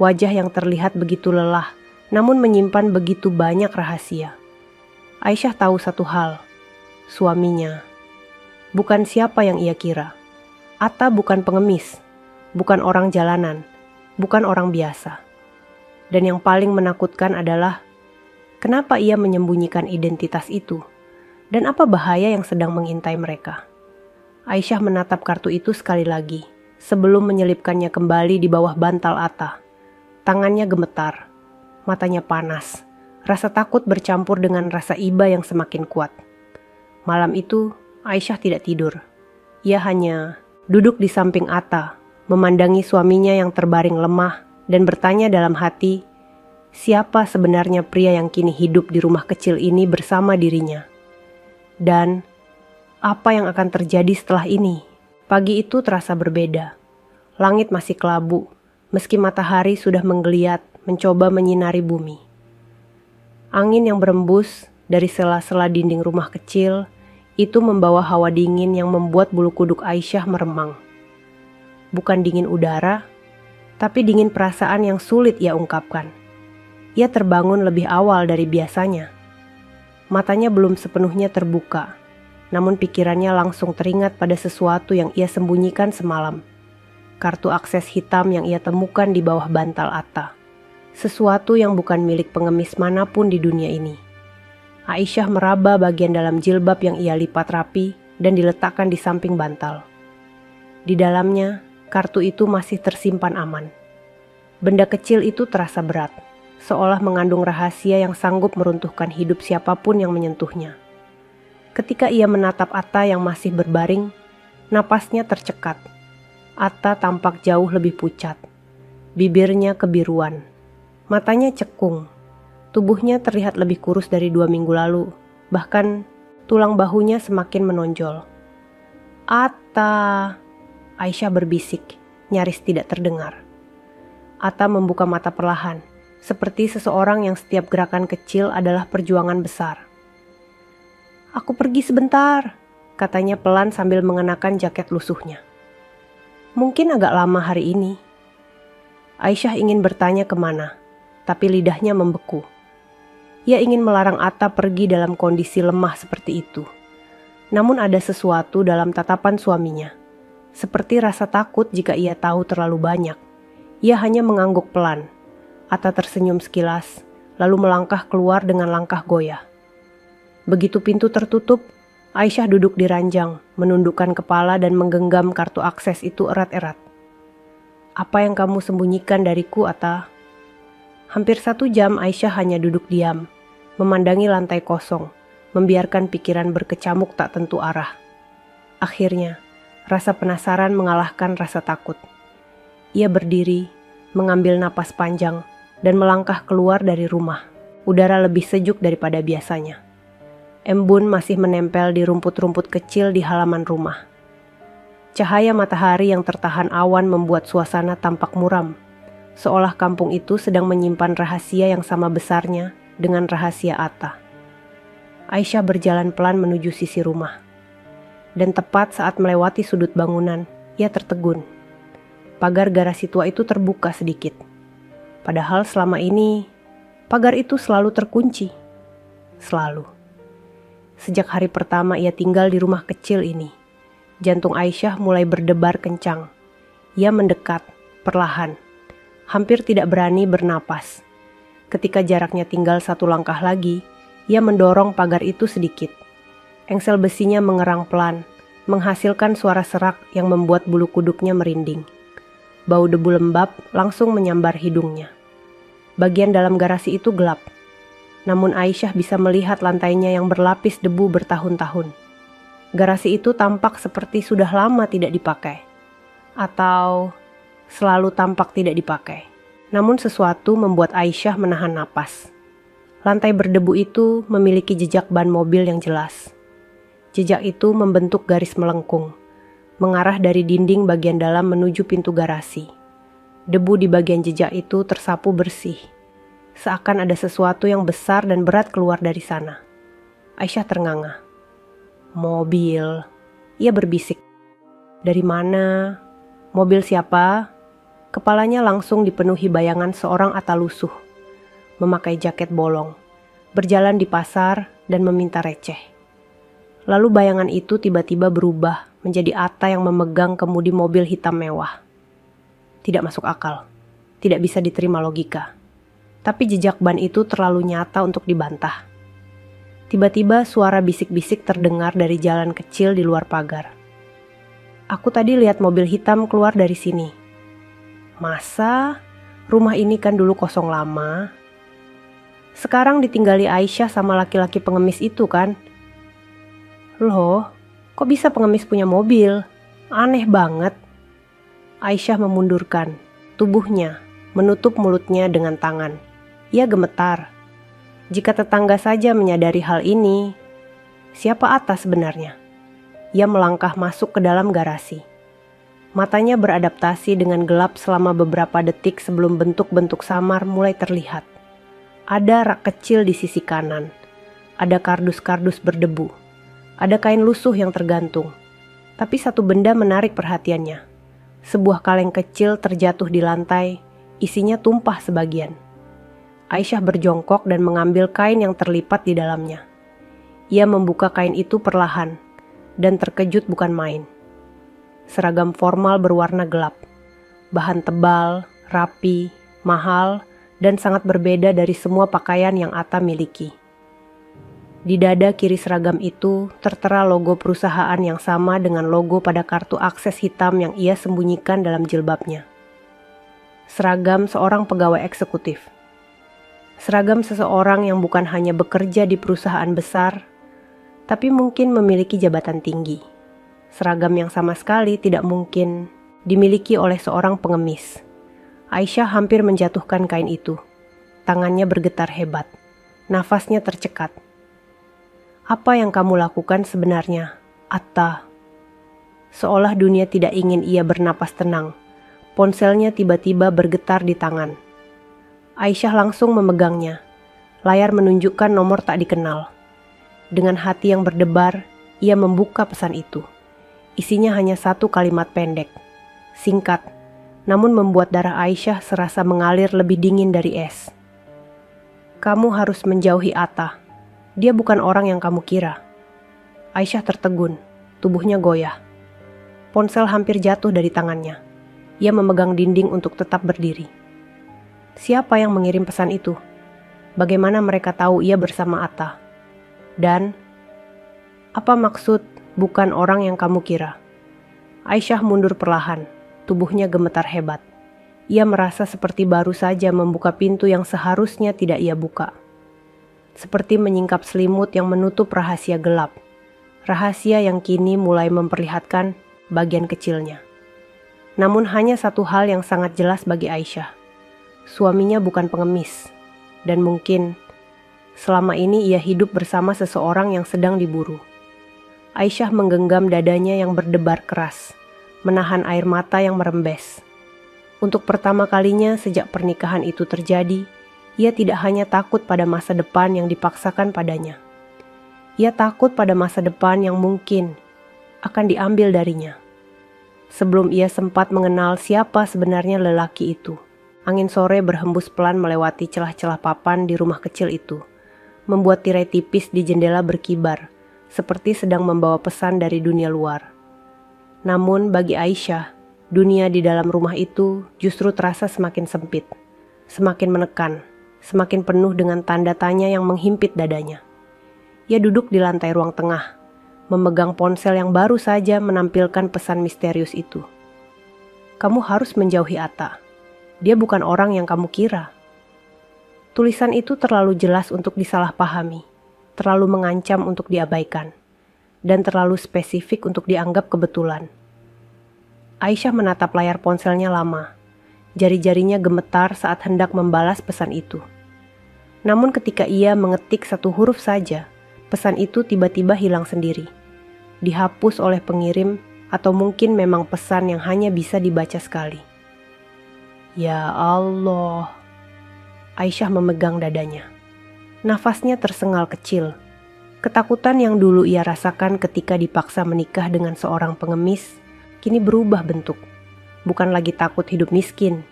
Wajah yang terlihat begitu lelah, namun menyimpan begitu banyak rahasia. Aisyah tahu satu hal, suaminya bukan siapa yang ia kira. Atta bukan pengemis, bukan orang jalanan, bukan orang biasa. Dan yang paling menakutkan adalah, kenapa ia menyembunyikan identitas itu? Dan apa bahaya yang sedang mengintai mereka? Aisyah menatap kartu itu sekali lagi, sebelum menyelipkannya kembali di bawah bantal Atta. Tangannya gemetar, matanya panas, rasa takut bercampur dengan rasa iba yang semakin kuat. Malam itu, Aisyah tidak tidur. Ia hanya duduk di samping Atta, memandangi suaminya yang terbaring lemah dan bertanya dalam hati, siapa sebenarnya pria yang kini hidup di rumah kecil ini bersama dirinya? Dan apa yang akan terjadi setelah ini? Pagi itu terasa berbeda. Langit masih kelabu, meski matahari sudah menggeliat mencoba menyinari bumi. Angin yang berembus dari sela-sela dinding rumah kecil itu membawa hawa dingin yang membuat bulu kuduk Aisyah meremang. Bukan dingin udara, tapi dingin perasaan yang sulit ia ungkapkan. Ia terbangun lebih awal dari biasanya. Matanya belum sepenuhnya terbuka, namun pikirannya langsung teringat pada sesuatu yang ia sembunyikan semalam. Kartu akses hitam yang ia temukan di bawah bantal Atta. Sesuatu yang bukan milik pengemis manapun di dunia ini. Aisyah meraba bagian dalam jilbab yang ia lipat rapi dan diletakkan di samping bantal. Di dalamnya, kartu itu masih tersimpan aman. Benda kecil itu terasa berat, seolah mengandung rahasia yang sanggup meruntuhkan hidup siapapun yang menyentuhnya. Ketika ia menatap Atta yang masih berbaring, napasnya tercekat. Atta tampak jauh lebih pucat. Bibirnya kebiruan. Matanya cekung. Tubuhnya terlihat lebih kurus dari 2 minggu lalu. Bahkan tulang bahunya semakin menonjol. "Atta," Aisyah berbisik, nyaris tidak terdengar. Atta membuka mata perlahan, seperti seseorang yang setiap gerakan kecil adalah perjuangan besar. "Aku pergi sebentar," katanya pelan sambil mengenakan jaket lusuhnya. "Mungkin agak lama hari ini, Aisyah ingin bertanya kemana, tapi lidahnya membeku. Ia ingin melarang Atta pergi dalam kondisi lemah seperti itu. Namun ada sesuatu dalam tatapan suaminya, seperti rasa takut jika ia tahu terlalu banyak. Ia hanya mengangguk pelan. Atta tersenyum sekilas, lalu melangkah keluar dengan langkah goyah. Begitu pintu tertutup, Aisyah duduk di ranjang, menundukkan kepala dan menggenggam kartu akses itu erat-erat. Apa yang kamu sembunyikan dariku, Atta? Hampir 1 jam Aisyah hanya duduk diam, memandangi lantai kosong, membiarkan pikiran berkecamuk tak tentu arah. Akhirnya, rasa penasaran mengalahkan rasa takut. Ia berdiri, mengambil napas panjang, dan melangkah keluar dari rumah. Udara lebih sejuk daripada biasanya. Embun masih menempel di rumput-rumput kecil di halaman rumah. Cahaya matahari yang tertahan awan membuat suasana tampak muram, seolah kampung itu sedang menyimpan rahasia yang sama besarnya dengan rahasia Atta. Aisyah berjalan pelan menuju sisi rumah. Dan tepat saat melewati sudut bangunan, ia tertegun. Pagar garasi tua itu terbuka sedikit. Padahal selama ini, pagar itu selalu terkunci. Selalu. Sejak hari pertama ia tinggal di rumah kecil ini, jantung Aisyah mulai berdebar kencang. Ia mendekat, perlahan, hampir tidak berani bernapas. Ketika jaraknya tinggal 1 langkah lagi, ia mendorong pagar itu sedikit. Engsel besinya mengerang pelan, menghasilkan suara serak yang membuat bulu kuduknya merinding. Bau debu lembab langsung menyambar hidungnya. Bagian dalam garasi itu gelap, namun Aisyah bisa melihat lantainya yang berlapis debu bertahun-tahun. Garasi itu tampak seperti sudah lama tidak dipakai, atau selalu tampak tidak dipakai. Namun sesuatu membuat Aisyah menahan napas. Lantai berdebu itu memiliki jejak ban mobil yang jelas. Jejak itu membentuk garis melengkung, mengarah dari dinding bagian dalam menuju pintu garasi. Debu di bagian jejak itu tersapu bersih, seakan ada sesuatu yang besar dan berat keluar dari sana. Aisyah ternganga. Mobil, ia berbisik. Dari mana? Mobil siapa? Kepalanya langsung dipenuhi bayangan seorang Atta lusuh, memakai jaket bolong, berjalan di pasar dan meminta receh. Lalu bayangan itu tiba-tiba berubah menjadi Atta yang memegang kemudi mobil hitam mewah. Tidak masuk akal, tidak bisa diterima logika. Tapi jejak ban itu terlalu nyata untuk dibantah. Tiba-tiba suara bisik-bisik terdengar dari jalan kecil di luar pagar. Aku tadi lihat mobil hitam keluar dari sini. Masa? Rumah ini kan dulu kosong lama. Sekarang ditinggali Aisyah sama laki-laki pengemis itu kan? Loh, kok bisa pengemis punya mobil? Aneh banget. Aisyah memundurkan tubuhnya, menutup mulutnya dengan tangan. Ia gemetar. Jika tetangga saja menyadari hal ini, siapa Atta sebenarnya? Ia melangkah masuk ke dalam garasi. Matanya beradaptasi dengan gelap selama beberapa detik sebelum bentuk-bentuk samar mulai terlihat. Ada rak kecil di sisi kanan. Ada kardus-kardus berdebu. Ada kain lusuh yang tergantung. Tapi satu benda menarik perhatiannya. Sebuah kaleng kecil terjatuh di lantai, isinya tumpah sebagian. Aisyah berjongkok dan mengambil kain yang terlipat di dalamnya. Ia membuka kain itu perlahan, dan terkejut bukan main. Seragam formal berwarna gelap, bahan tebal, rapi, mahal, dan sangat berbeda dari semua pakaian yang Atta miliki. Di dada kiri seragam itu tertera logo perusahaan yang sama dengan logo pada kartu akses hitam yang ia sembunyikan dalam jilbabnya. Seragam seorang pegawai eksekutif. Seragam seseorang yang bukan hanya bekerja di perusahaan besar, tapi mungkin memiliki jabatan tinggi. Seragam yang sama sekali tidak mungkin dimiliki oleh seorang pengemis. Aisyah hampir menjatuhkan kain itu. Tangannya bergetar hebat. Nafasnya tercekat. Apa yang kamu lakukan sebenarnya, Atta? Seolah dunia tidak ingin ia bernapas tenang. Ponselnya tiba-tiba bergetar di tangan. Aisyah langsung memegangnya. Layar menunjukkan nomor tak dikenal. Dengan hati yang berdebar, ia membuka pesan itu. Isinya hanya 1 kalimat pendek, singkat, namun membuat darah Aisyah serasa mengalir lebih dingin dari es. Kamu harus menjauhi Atta. Dia bukan orang yang kamu kira. Aisyah tertegun, tubuhnya goyah. Ponsel hampir jatuh dari tangannya. Ia memegang dinding untuk tetap berdiri. Siapa yang mengirim pesan itu? Bagaimana mereka tahu ia bersama Atta? Dan apa maksud bukan orang yang kamu kira? Aisyah mundur perlahan, tubuhnya gemetar hebat. Ia merasa seperti baru saja membuka pintu yang seharusnya tidak ia buka. Seperti menyingkap selimut yang menutup rahasia gelap. Rahasia yang kini mulai memperlihatkan bagian kecilnya. Namun hanya satu hal yang sangat jelas bagi Aisyah. Suaminya bukan pengemis. Dan mungkin selama ini ia hidup bersama seseorang yang sedang diburu. Aisyah menggenggam dadanya yang berdebar keras, menahan air mata yang merembes. Untuk pertama kalinya sejak pernikahan itu terjadi, ia tidak hanya takut pada masa depan yang dipaksakan padanya. Ia takut pada masa depan yang mungkin akan diambil darinya. Sebelum ia sempat mengenal siapa sebenarnya lelaki itu, angin sore berhembus pelan melewati celah-celah papan di rumah kecil itu, membuat tirai tipis di jendela berkibar, seperti sedang membawa pesan dari dunia luar. Namun bagi Aisyah, dunia di dalam rumah itu justru terasa semakin sempit, semakin menekan, semakin penuh dengan tanda tanya yang menghimpit dadanya. Ia duduk di lantai ruang tengah, memegang ponsel yang baru saja menampilkan pesan misterius itu. Kamu harus menjauhi Atta. Dia bukan orang yang kamu kira. Tulisan itu terlalu jelas untuk disalahpahami, terlalu mengancam untuk diabaikan, dan terlalu spesifik untuk dianggap kebetulan. Aisyah menatap layar ponselnya lama. Jari-jarinya gemetar saat hendak membalas pesan itu. Namun ketika ia mengetik satu huruf saja, pesan itu tiba-tiba hilang sendiri. Dihapus oleh pengirim atau mungkin memang pesan yang hanya bisa dibaca sekali. Ya Allah. Aisyah memegang dadanya. Nafasnya tersengal kecil. Ketakutan yang dulu ia rasakan ketika dipaksa menikah dengan seorang pengemis, kini berubah bentuk. Bukan lagi takut hidup miskin,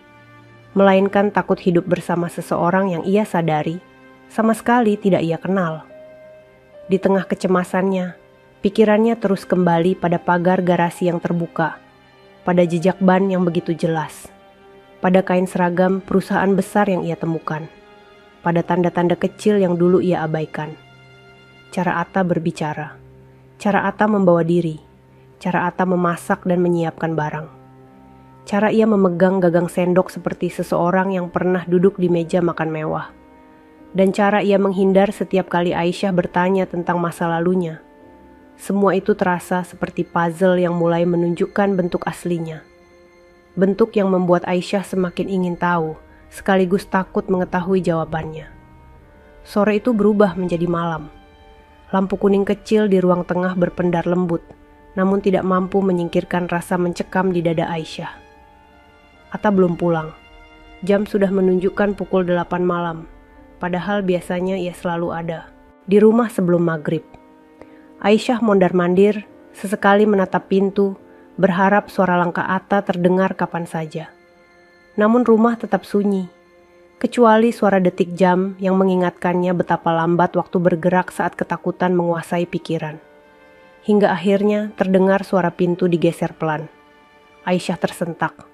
melainkan takut hidup bersama seseorang yang ia sadari sama sekali tidak ia kenal. Di tengah kecemasannya, pikirannya terus kembali pada pagar garasi yang terbuka, pada jejak ban yang begitu jelas, pada kain seragam perusahaan besar yang ia temukan, pada tanda-tanda kecil yang dulu ia abaikan. Cara Atta berbicara, cara Atta membawa diri, cara Atta memasak dan menyiapkan barang, cara ia memegang gagang sendok seperti seseorang yang pernah duduk di meja makan mewah, dan cara ia menghindar setiap kali Aisyah bertanya tentang masa lalunya. Semua itu terasa seperti puzzle yang mulai menunjukkan bentuk aslinya. Bentuk yang membuat Aisyah semakin ingin tahu, sekaligus takut mengetahui jawabannya. Sore itu berubah menjadi malam. Lampu kuning kecil di ruang tengah berpendar lembut, namun tidak mampu menyingkirkan rasa mencekam di dada Aisyah. Atta belum pulang. Jam sudah menunjukkan pukul 8 malam, padahal biasanya ia selalu ada, di rumah sebelum maghrib. Aisyah mondar-mandir, sesekali menatap pintu, berharap suara langkah Atta terdengar kapan saja. Namun rumah tetap sunyi, kecuali suara detik jam yang mengingatkannya betapa lambat waktu bergerak saat ketakutan menguasai pikiran. Hingga akhirnya terdengar suara pintu digeser pelan. Aisyah tersentak.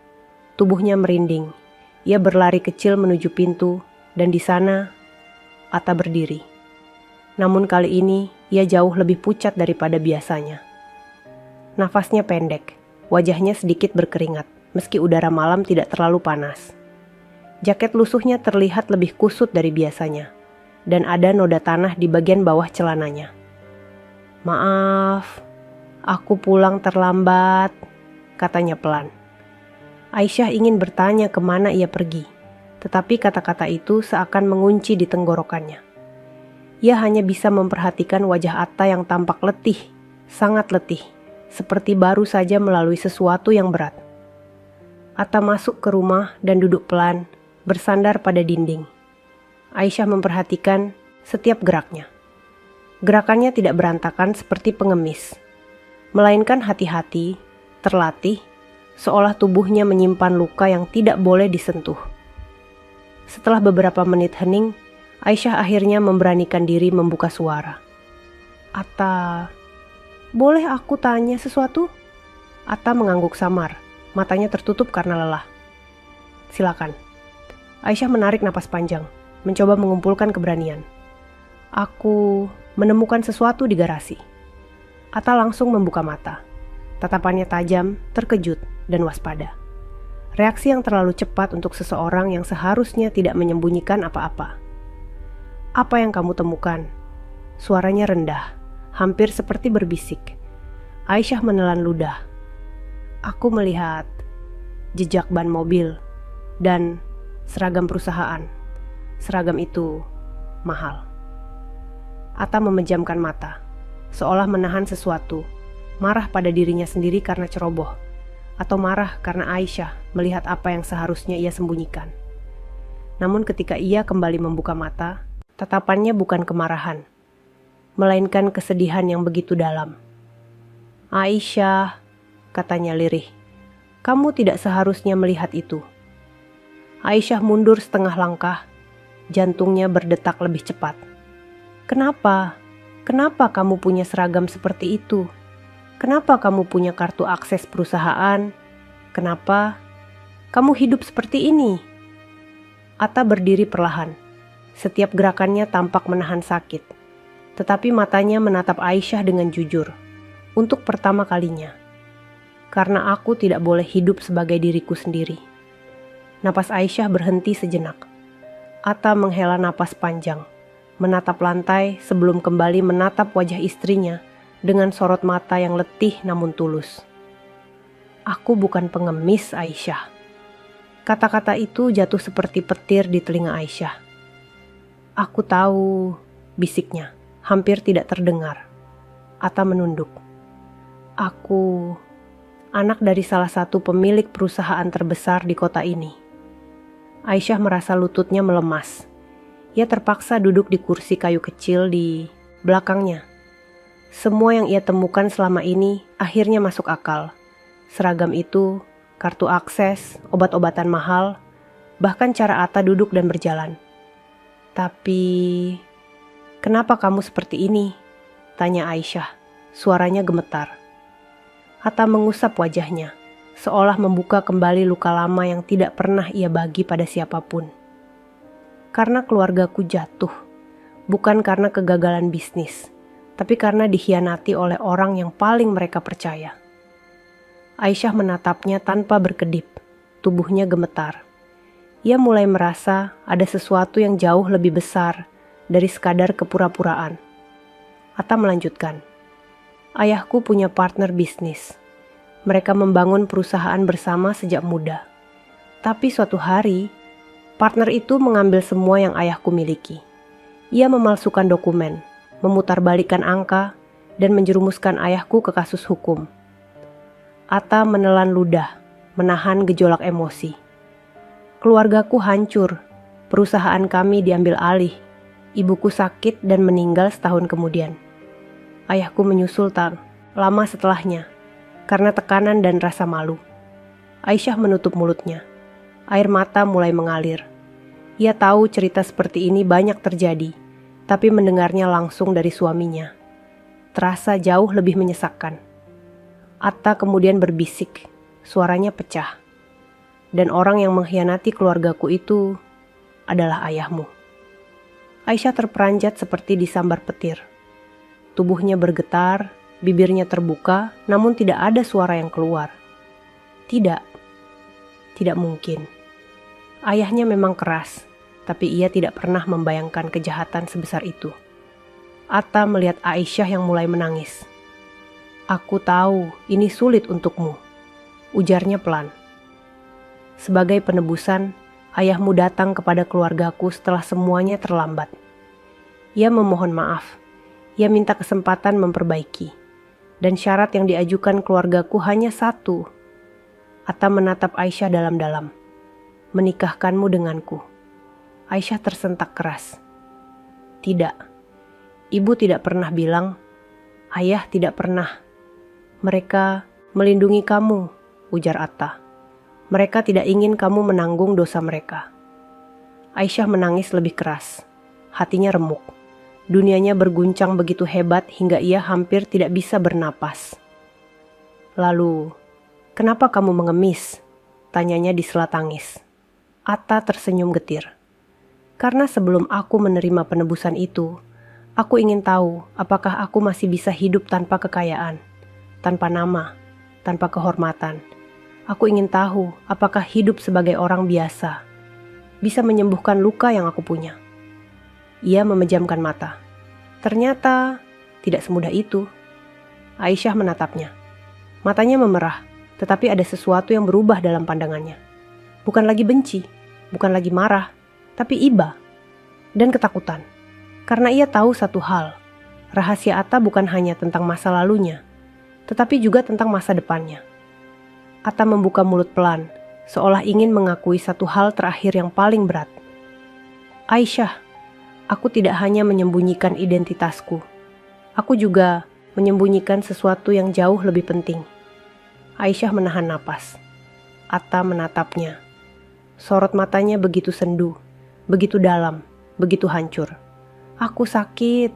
Tubuhnya merinding. Ia berlari kecil menuju pintu, dan di sana Atta berdiri. Namun kali ini ia jauh lebih pucat daripada biasanya. Nafasnya pendek, wajahnya sedikit berkeringat, meski udara malam tidak terlalu panas. Jaket lusuhnya terlihat lebih kusut dari biasanya, dan ada noda tanah di bagian bawah celananya. Maaf, aku pulang terlambat, katanya pelan. Aisyah ingin bertanya kemana ia pergi, tetapi kata-kata itu seakan mengunci di tenggorokannya. Ia hanya bisa memperhatikan wajah Atta yang tampak letih, sangat letih, seperti baru saja melalui sesuatu yang berat. Atta masuk ke rumah dan duduk pelan, bersandar pada dinding. Aisyah memperhatikan setiap geraknya. Gerakannya tidak berantakan seperti pengemis, melainkan hati-hati, terlatih, seolah tubuhnya menyimpan luka yang tidak boleh disentuh. Setelah beberapa menit hening, Aisyah akhirnya memberanikan diri membuka suara. "Atta, boleh aku tanya sesuatu?" Atta mengangguk samar, matanya tertutup karena lelah. "Silakan." Aisyah menarik napas panjang, mencoba mengumpulkan keberanian. "Aku menemukan sesuatu di garasi." Atta langsung membuka mata. Tatapannya tajam, terkejut, dan waspada. Reaksi yang terlalu cepat untuk seseorang yang seharusnya tidak menyembunyikan apa-apa. "Apa yang kamu temukan?" Suaranya rendah, hampir seperti berbisik. Aisyah menelan ludah. "Aku melihat jejak ban mobil dan seragam perusahaan. Seragam itu mahal." Atta memejamkan mata, seolah menahan sesuatu, marah pada dirinya sendiri karena ceroboh, atau marah karena Aisyah melihat apa yang seharusnya ia sembunyikan. Namun ketika ia kembali membuka mata, tatapannya bukan kemarahan, melainkan kesedihan yang begitu dalam. "Aisyah," katanya lirih, "kamu tidak seharusnya melihat itu." Aisyah mundur setengah langkah, jantungnya berdetak lebih cepat. "Kenapa? Kenapa kamu punya seragam seperti itu? Kenapa kamu punya kartu akses perusahaan? Kenapa kamu hidup seperti ini?" Atta berdiri perlahan. Setiap gerakannya tampak menahan sakit. Tetapi matanya menatap Aisyah dengan jujur. Untuk pertama kalinya. "Karena aku tidak boleh hidup sebagai diriku sendiri." Napas Aisyah berhenti sejenak. Atta menghela napas panjang, menatap lantai sebelum kembali menatap wajah istrinya dengan sorot mata yang letih namun tulus. "Aku bukan pengemis, Aisyah." Kata-kata itu jatuh seperti petir di telinga Aisyah. "Aku tahu," bisiknya, hampir tidak terdengar. Atta menunduk. "Aku anak dari salah satu pemilik perusahaan terbesar di kota ini." Aisyah merasa lututnya melemas. Ia terpaksa duduk di kursi kayu kecil di belakangnya. Semua yang ia temukan selama ini akhirnya masuk akal. Seragam itu, kartu akses, obat-obatan mahal, bahkan cara Atta duduk dan berjalan. "Tapi, kenapa kamu seperti ini?" tanya Aisyah, suaranya gemetar. Atta mengusap wajahnya, seolah membuka kembali luka lama yang tidak pernah ia bagi pada siapapun. "Karena keluargaku jatuh, bukan karena kegagalan bisnis, tapi karena dikhianati oleh orang yang paling mereka percaya." Aisyah menatapnya tanpa berkedip, tubuhnya gemetar. Ia mulai merasa ada sesuatu yang jauh lebih besar dari sekadar kepura-puraan. Atta melanjutkan, "Ayahku punya partner bisnis. Mereka membangun perusahaan bersama sejak muda. Tapi suatu hari, partner itu mengambil semua yang ayahku miliki. Ia memalsukan dokumen, memutarbalikkan angka, dan menjerumuskan ayahku ke kasus hukum." Atta menelan ludah, menahan gejolak emosi. "Keluargaku hancur, perusahaan kami diambil alih, ibuku sakit dan meninggal setahun kemudian. Ayahku menyusul tak lama setelahnya, karena tekanan dan rasa malu." Aisyah menutup mulutnya. Air mata mulai mengalir. Ia tahu cerita seperti ini banyak terjadi, tapi mendengarnya langsung dari suaminya terasa jauh lebih menyesakkan. Atta kemudian berbisik, suaranya pecah. "Dan orang yang mengkhianati keluargaku itu adalah ayahmu." Aisyah terperanjat seperti disambar petir. Tubuhnya bergetar, bibirnya terbuka, namun tidak ada suara yang keluar. Tidak mungkin. Ayahnya memang keras, tapi ia tidak pernah membayangkan kejahatan sebesar itu. Atta melihat Aisyah yang mulai menangis. "Aku tahu ini sulit untukmu," ujarnya pelan. "Sebagai penebusan, ayahmu datang kepada keluargaku setelah semuanya terlambat. Ia memohon maaf, ia minta kesempatan memperbaiki, dan syarat yang diajukan keluargaku hanya satu." Atta menatap Aisyah dalam-dalam. "Menikahkanmu denganku." Aisyah tersentak keras. "Tidak, ibu tidak pernah bilang, ayah tidak pernah. Mereka melindungi kamu, ujar Atta. Mereka tidak ingin kamu menanggung dosa mereka. Aisyah menangis lebih keras. Hatinya remuk. Dunianya berguncang begitu hebat hingga ia hampir tidak bisa bernapas. Lalu, kenapa kamu mengemis? Tanyanya di sela tangis. Atta tersenyum getir. Karena sebelum aku menerima penebusan itu, aku ingin tahu apakah aku masih bisa hidup tanpa kekayaan, tanpa nama, tanpa kehormatan. Aku ingin tahu apakah hidup sebagai orang biasa bisa menyembuhkan luka yang aku punya. Ia memejamkan mata. Ternyata tidak semudah itu. Aisyah menatapnya. Matanya memerah, tetapi ada sesuatu yang berubah dalam pandangannya. Bukan lagi benci, bukan lagi marah, tapi iba dan ketakutan. Karena ia tahu satu hal, rahasia Atta bukan hanya tentang masa lalunya, tetapi juga tentang masa depannya. Atta membuka mulut pelan, seolah ingin mengakui satu hal terakhir yang paling berat. Aisyah, aku tidak hanya menyembunyikan identitasku, aku juga menyembunyikan sesuatu yang jauh lebih penting. Aisyah menahan napas. Atta menatapnya. Sorot matanya begitu sendu, begitu dalam, begitu hancur. Aku sakit.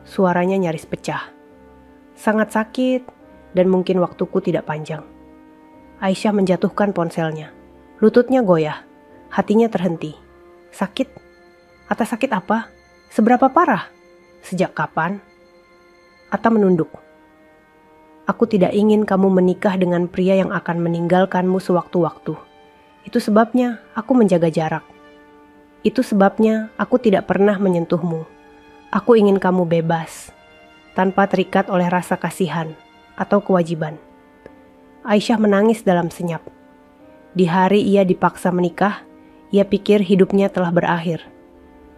Suaranya nyaris pecah. Sangat sakit, dan mungkin waktuku tidak panjang. Aisyah menjatuhkan ponselnya. Lututnya goyah, hatinya terhenti. Sakit? Atta sakit apa? Seberapa parah? Sejak kapan? Atta menunduk. Aku tidak ingin kamu menikah dengan pria yang akan meninggalkanmu sewaktu-waktu. Itu sebabnya aku menjaga jarak. Itu sebabnya aku tidak pernah menyentuhmu. Aku ingin kamu bebas, tanpa terikat oleh rasa kasihan atau kewajiban. Aisyah menangis dalam senyap. Di hari ia dipaksa menikah, ia pikir hidupnya telah berakhir.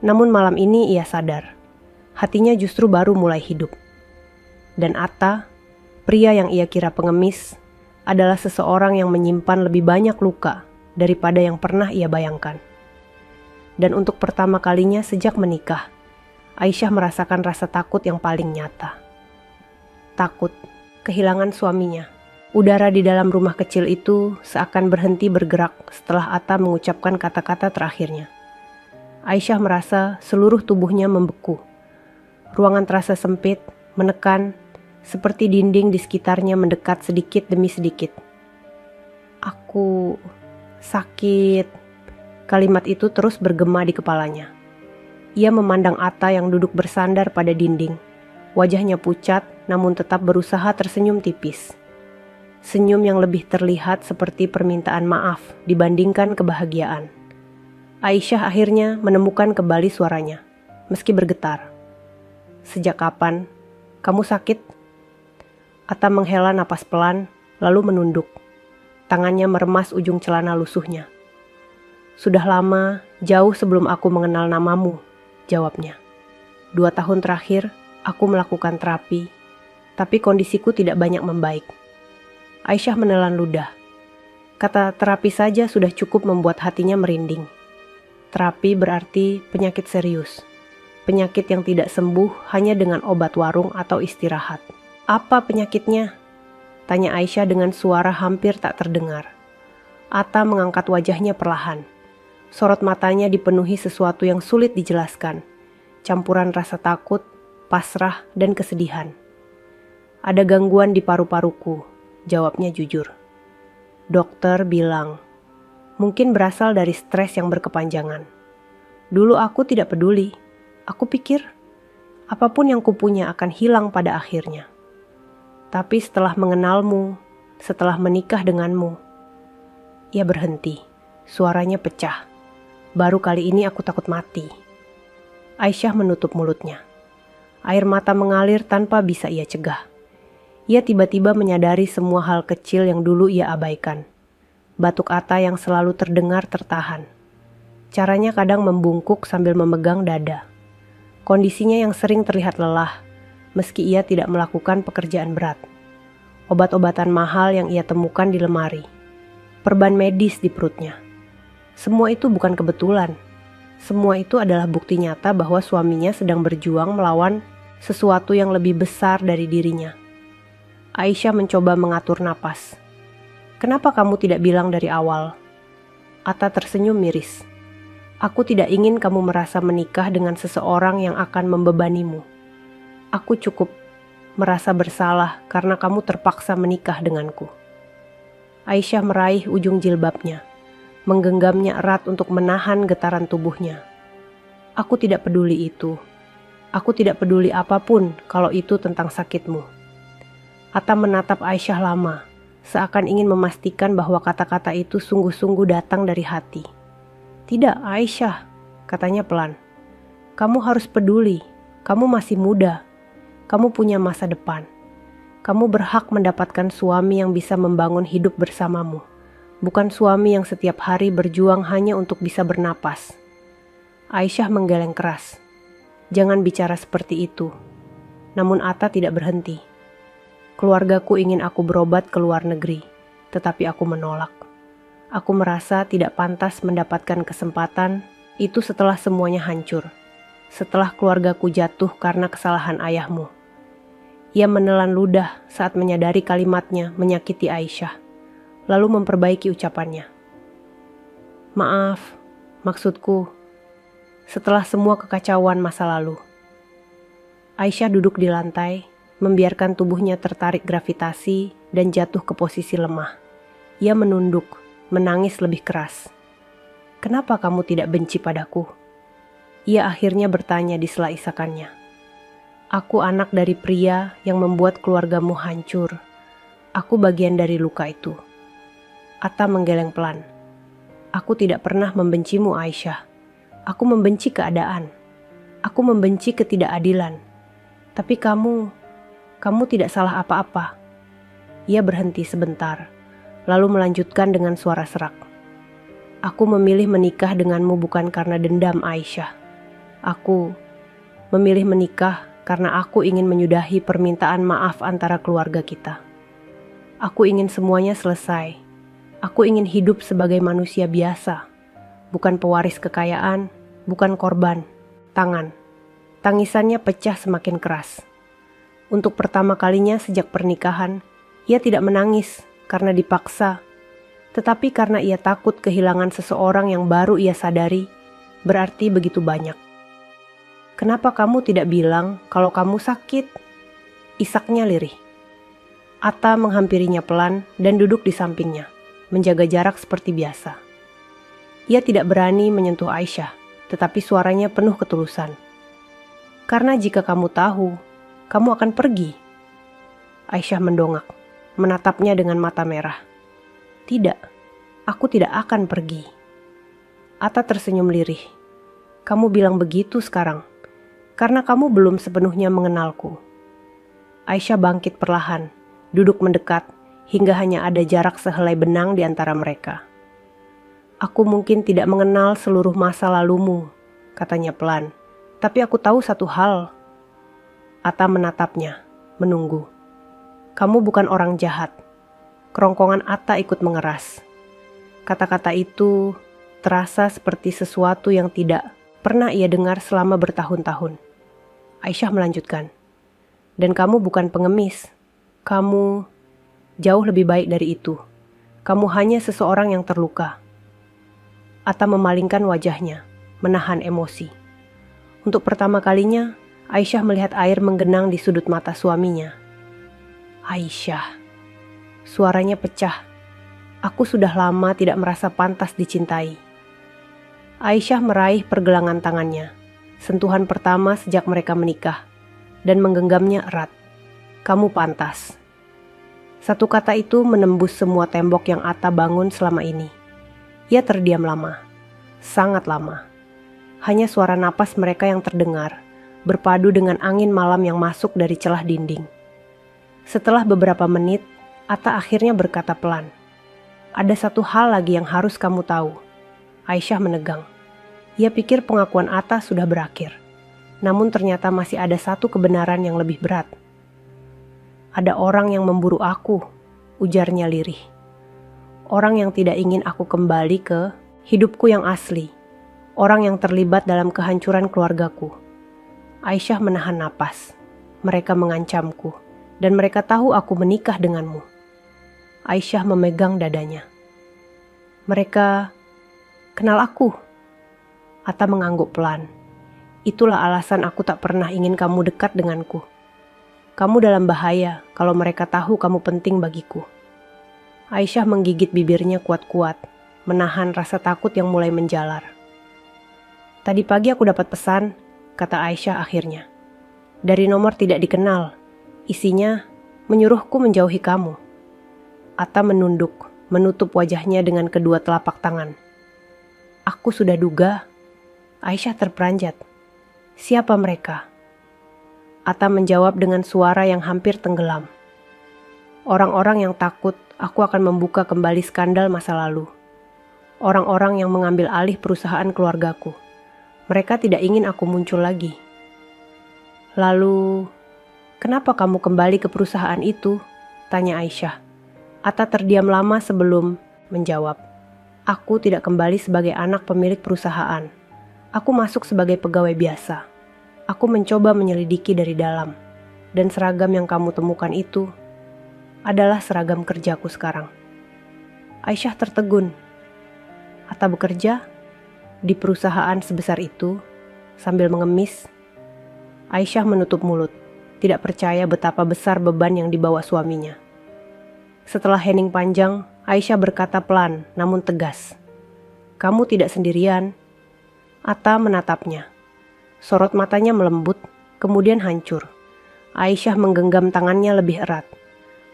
Namun malam ini ia sadar, hatinya justru baru mulai hidup. Dan Atta, pria yang ia kira pengemis, adalah seseorang yang menyimpan lebih banyak luka daripada yang pernah ia bayangkan. Dan untuk pertama kalinya sejak menikah, Aisyah merasakan rasa takut yang paling nyata. Takut kehilangan suaminya. Udara di dalam rumah kecil itu seakan berhenti bergerak setelah Atta mengucapkan kata-kata terakhirnya. Aisyah merasa seluruh tubuhnya membeku. Ruangan terasa sempit, menekan, seperti dinding di sekitarnya mendekat sedikit demi sedikit. Aku sakit. Kalimat itu terus bergema di kepalanya. Ia memandang Atta yang duduk bersandar pada dinding. Wajahnya pucat, namun tetap berusaha tersenyum tipis. Senyum yang lebih terlihat seperti permintaan maaf dibandingkan kebahagiaan. Aisyah akhirnya menemukan kembali suaranya, meski bergetar. Sejak kapan kamu sakit? Atta menghela napas pelan, lalu menunduk. Tangannya meremas ujung celana lusuhnya. Sudah lama, jauh sebelum aku mengenal namamu, jawabnya. 2 tahun terakhir, aku melakukan terapi, tapi kondisiku tidak banyak membaik. Aisyah menelan ludah. Kata terapi saja sudah cukup membuat hatinya merinding. Terapi berarti penyakit serius. Penyakit yang tidak sembuh hanya dengan obat warung atau istirahat. Apa penyakitnya? Tanya Aisyah dengan suara hampir tak terdengar. Atta mengangkat wajahnya perlahan. Sorot matanya dipenuhi sesuatu yang sulit dijelaskan. Campuran rasa takut, pasrah, dan kesedihan. Ada gangguan di paru-paruku, jawabnya jujur. Dokter bilang, mungkin berasal dari stres yang berkepanjangan. Dulu aku tidak peduli. Aku pikir, apapun yang kupunya akan hilang pada akhirnya. Tapi setelah mengenalmu, setelah menikah denganmu, ia berhenti. Suaranya pecah. Baru kali ini aku takut mati. Aisyah menutup mulutnya. Air mata mengalir tanpa bisa ia cegah. Ia tiba-tiba menyadari semua hal kecil yang dulu ia abaikan. Batuk Atta yang selalu terdengar tertahan. Caranya kadang membungkuk sambil memegang dada. Kondisinya yang sering terlihat lelah, meski ia tidak melakukan pekerjaan berat. Obat-obatan mahal yang ia temukan di lemari. Perban medis di perutnya. Semua itu bukan kebetulan. Semua itu adalah bukti nyata bahwa suaminya sedang berjuang melawan sesuatu yang lebih besar dari dirinya. Aisyah mencoba mengatur napas. Kenapa kamu tidak bilang dari awal? Atta tersenyum miris. Aku tidak ingin kamu merasa menikah dengan seseorang yang akan membebanimu. Aku cukup merasa bersalah karena kamu terpaksa menikah denganku. Aisyah meraih ujung jilbabnya, menggenggamnya erat untuk menahan getaran tubuhnya. Aku tidak peduli itu. Aku tidak peduli apapun kalau itu tentang sakitmu. Atta menatap Aisyah lama, seakan ingin memastikan bahwa kata-kata itu sungguh-sungguh datang dari hati. Tidak, Aisyah, katanya pelan. Kamu harus peduli, kamu masih muda, kamu punya masa depan. Kamu berhak mendapatkan suami yang bisa membangun hidup bersamamu, bukan suami yang setiap hari berjuang hanya untuk bisa bernapas. Aisyah menggeleng keras. Jangan bicara seperti itu. Namun Atta tidak berhenti. Keluargaku ingin aku berobat ke luar negeri, tetapi aku menolak. Aku merasa tidak pantas mendapatkan kesempatan itu setelah semuanya hancur. Setelah keluargaku jatuh karena kesalahan ayahmu. Ia menelan ludah saat menyadari kalimatnya menyakiti Aisyah, lalu memperbaiki ucapannya. Maaf, maksudku, setelah semua kekacauan masa lalu. Aisyah duduk di lantai, membiarkan tubuhnya tertarik gravitasi dan jatuh ke posisi lemah. Ia menunduk, menangis lebih keras. Kenapa kamu tidak benci padaku? Ia akhirnya bertanya di sela isakannya. Aku anak dari pria yang membuat keluargamu hancur. Aku bagian dari luka itu. Atta menggeleng pelan. Aku tidak pernah membencimu, Aisyah. Aku membenci keadaan. Aku membenci ketidakadilan. Tapi kamu tidak salah apa-apa. Ia berhenti sebentar, lalu melanjutkan dengan suara serak. Aku memilih menikah denganmu bukan karena dendam, Aisyah. Aku memilih menikah karena aku ingin menyudahi permintaan maaf antara keluarga kita. Aku ingin semuanya selesai. Aku ingin hidup sebagai manusia biasa, bukan pewaris kekayaan, bukan korban. Tangisannya pecah semakin keras. Untuk pertama kalinya sejak pernikahan, ia tidak menangis karena dipaksa, tetapi karena ia takut kehilangan seseorang yang baru ia sadari berarti begitu banyak. Kenapa kamu tidak bilang kalau kamu sakit? Isaknya lirih. Atta menghampirinya pelan dan duduk di sampingnya, menjaga jarak seperti biasa. Ia tidak berani menyentuh Aisyah, tetapi suaranya penuh ketulusan. Karena jika kamu tahu, kamu akan pergi. Aisyah mendongak, menatapnya dengan mata merah. Tidak, aku tidak akan pergi. Atta tersenyum lirih. Kamu bilang begitu sekarang, karena kamu belum sepenuhnya mengenalku. Aisyah bangkit perlahan, duduk mendekat, hingga hanya ada jarak sehelai benang di antara mereka. Aku mungkin tidak mengenal seluruh masa lalumu, katanya pelan. Tapi aku tahu satu hal. Atta menatapnya, menunggu. Kamu bukan orang jahat. Kerongkongan Atta ikut mengeras. Kata-kata itu terasa seperti sesuatu yang tidak pernah ia dengar selama bertahun-tahun. Aisyah melanjutkan. Dan kamu bukan pengemis. Kamu jauh lebih baik dari itu. Kamu hanya seseorang yang terluka. Atta memalingkan wajahnya, menahan emosi. Untuk pertama kalinya, Aisyah melihat air menggenang di sudut mata suaminya. Aisyah. Suaranya pecah. Aku sudah lama tidak merasa pantas dicintai. Aisyah meraih pergelangan tangannya, sentuhan pertama sejak mereka menikah, dan menggenggamnya erat. Kamu pantas. Satu kata itu menembus semua tembok yang Atta bangun selama ini. Ia terdiam lama, sangat lama. Hanya suara napas mereka yang terdengar, berpadu dengan angin malam yang masuk dari celah dinding. Setelah beberapa menit, Atta akhirnya berkata pelan. Ada satu hal lagi yang harus kamu tahu. Aisyah menegang. Ia pikir pengakuan Atta sudah berakhir. Namun ternyata masih ada satu kebenaran yang lebih berat. Ada orang yang memburu aku, ujarnya lirih. Orang yang tidak ingin aku kembali ke hidupku yang asli. Orang yang terlibat dalam kehancuran keluargaku. Aisyah menahan napas. Mereka mengancamku, dan mereka tahu aku menikah denganmu. Aisyah memegang dadanya. Mereka kenal aku. Atta mengangguk pelan. Itulah alasan aku tak pernah ingin kamu dekat denganku. Kamu dalam bahaya kalau mereka tahu kamu penting bagiku. Aisyah menggigit bibirnya kuat-kuat, menahan rasa takut yang mulai menjalar. Tadi pagi aku dapat pesan, kata Aisyah akhirnya. Dari nomor tidak dikenal. Isinya menyuruhku menjauhi kamu. Atta menunduk, menutup wajahnya dengan kedua telapak tangan. Aku sudah duga. Aisyah terperanjat. Siapa mereka? Atta menjawab dengan suara yang hampir tenggelam. Orang-orang yang takut aku akan membuka kembali skandal masa lalu. Orang-orang yang mengambil alih perusahaan keluargaku. Mereka tidak ingin aku muncul lagi. Lalu, kenapa kamu kembali ke perusahaan itu? Tanya Aisyah. Atta terdiam lama sebelum menjawab. Aku tidak kembali sebagai anak pemilik perusahaan. Aku masuk sebagai pegawai biasa. Aku mencoba menyelidiki dari dalam. Dan seragam yang kamu temukan itu adalah seragam kerjaku sekarang. Aisyah tertegun. Atta bekerja di perusahaan sebesar itu sambil mengemis. Aisyah menutup mulut, tidak percaya betapa besar beban yang dibawa suaminya. Setelah hening panjang, Aisyah berkata pelan namun tegas. Kamu tidak sendirian. Atta menatapnya. Sorot matanya melembut, kemudian hancur. Aisyah menggenggam tangannya lebih erat.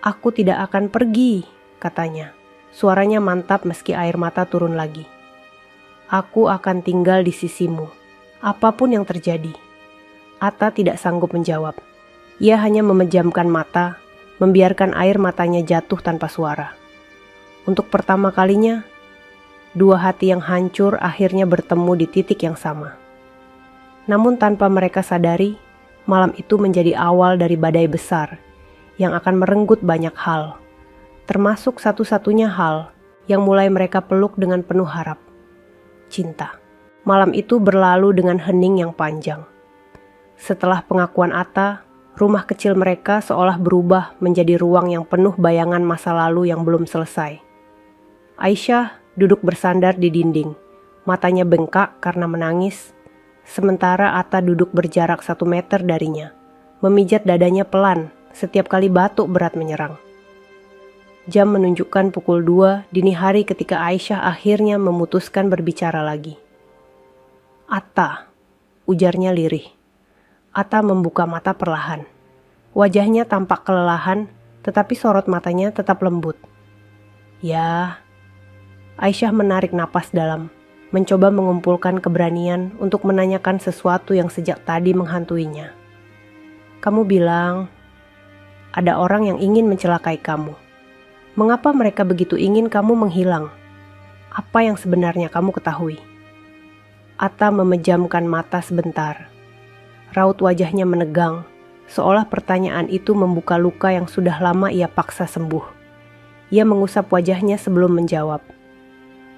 Aku tidak akan pergi, katanya. Suaranya mantap meski air mata turun lagi. Aku akan tinggal di sisimu, apapun yang terjadi. Atta tidak sanggup menjawab. Ia hanya memejamkan mata, membiarkan air matanya jatuh tanpa suara. Untuk pertama kalinya, dua hati yang hancur akhirnya bertemu di titik yang sama. Namun tanpa mereka sadari, malam itu menjadi awal dari badai besar yang akan merenggut banyak hal, termasuk satu-satunya hal yang mulai mereka peluk dengan penuh harap. Cinta. Malam itu berlalu dengan hening yang panjang. Setelah pengakuan Atta, rumah kecil mereka seolah berubah menjadi ruang yang penuh bayangan masa lalu yang belum selesai. Aisyah duduk bersandar di dinding, matanya bengkak karena menangis, sementara Atta duduk berjarak 1 meter darinya, memijat dadanya pelan setiap kali batuk berat menyerang. Jam menunjukkan pukul 2 dini hari ketika Aisyah akhirnya memutuskan berbicara lagi. Atta, ujarnya lirih. Atta membuka mata perlahan. Wajahnya tampak kelelahan, tetapi sorot matanya tetap lembut. Ya, Aisyah menarik napas dalam, mencoba mengumpulkan keberanian untuk menanyakan sesuatu yang sejak tadi menghantuinya. Kamu bilang, ada orang yang ingin mencelakai kamu. Mengapa mereka begitu ingin kamu menghilang? Apa yang sebenarnya kamu ketahui? Atta memejamkan mata sebentar. Raut wajahnya menegang, seolah pertanyaan itu membuka luka yang sudah lama ia paksa sembuh. Ia mengusap wajahnya sebelum menjawab.